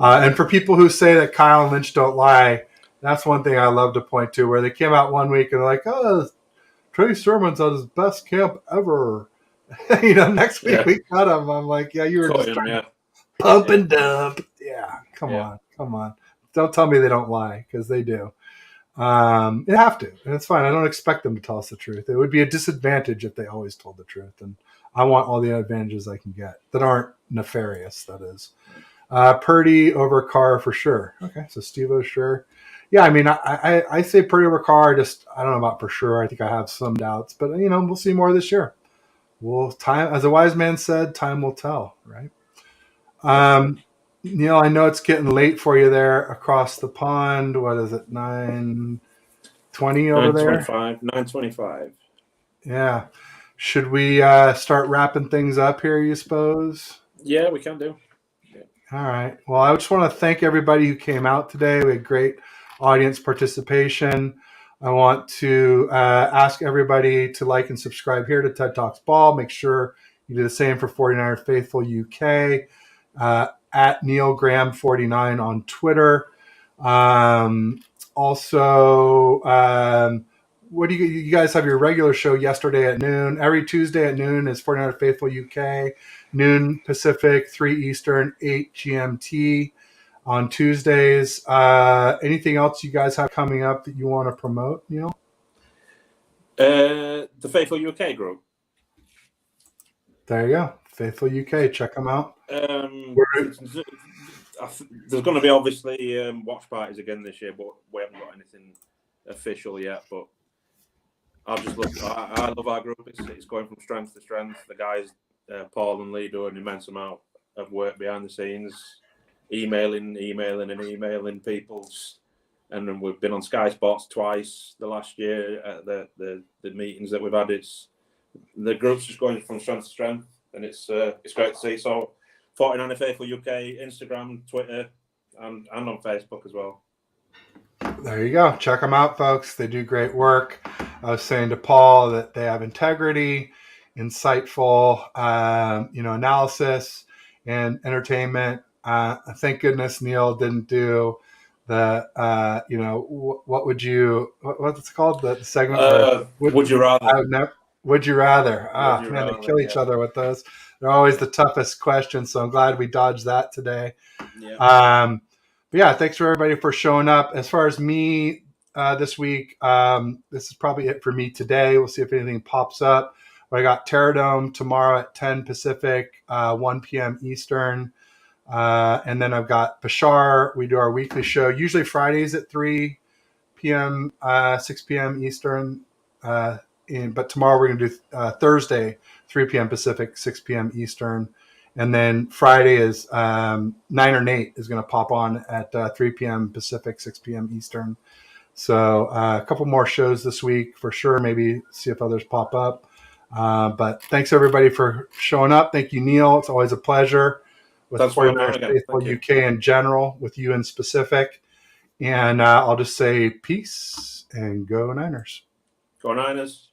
And for people who say that Kyle and Lynch don't lie, that's one thing I love to point to, where they came out one week and they're like, "Oh, Trey Sermon's at his best camp ever." Next week we cut them. I'm like, yeah, you were Cut just him, trying yeah. to pump and dump. Yeah, come Yeah. on. Don't tell me they don't lie, because they do. They have to, and it's fine. I don't expect them to tell us the truth. It would be a disadvantage if they always told the truth, and I want all the advantages I can get that aren't nefarious. That is, Purdy over Carr for sure. Okay, so Steve-O, sure. Yeah, I mean, I say Purdy over Carr. I don't know about for sure. I think I have some doubts, but we'll see more this year. Time, as a wise man said, time will tell, right? Neil, I know it's getting late for you there across the pond. What is it, 9:20 over there? 9:25. Yeah. Should we start wrapping things up here, you suppose? Yeah, we can do. Yeah. All right. Well, I just want to thank everybody who came out today. We had great audience participation. I want to ask everybody to like and subscribe here to TED Talks Ball. Make sure you do the same for 49er Faithful UK, at Neil Graham 49 on Twitter. Also, what do you guys have your regular show yesterday at noon? Every Tuesday at noon is 49er Faithful UK, noon Pacific, 3 Eastern, 8 GMT on Tuesdays. Anything else you guys have coming up that you want to promote, Neil? The Faithful UK group. There you go. Faithful UK. Check them out. There's going to be obviously watch parties again this year, but we haven't got anything official yet. But I love our group. It's going from strength to strength. The guys, Paul and Lee, do an immense amount of work behind the scenes, emailing people. And then we've been on Sky Sports twice the last year at the meetings that we've had. The group's just going from strength to strength, and it's great to see. So 49er Faithful UK, Instagram, Twitter, and on Facebook as well. There you go. Check them out, folks. They do great work. I was saying to Paul that they have integrity, insightful, analysis, and entertainment. Thank goodness Neil didn't do the, what's it called? The segment? Would you rather? Would you rather? They kill each other with those. They're always the toughest questions, so I'm glad we dodged that today. Yeah. But yeah, thanks for everybody for showing up. As far as me this week, this is probably it for me today. We'll see if anything pops up. I got Terradome tomorrow at 10 Pacific, 1 p.m. Eastern. And then I've got Bashar. We do our weekly show, usually Fridays at 3 p.m., 6 p.m. Eastern. But tomorrow we're going to do Thursday, 3 p.m. Pacific, 6 p.m. Eastern. And then Friday is Niner Nate is going to pop on at 3 p.m. Pacific, 6 p.m. Eastern. So a couple more shows this week for sure. Maybe see if others pop up. But thanks everybody for showing up. Thank you, Neil. It's always a pleasure. With 49er Faithful UK in general, with you in specific. And I'll just say peace and go Niners. Go Niners.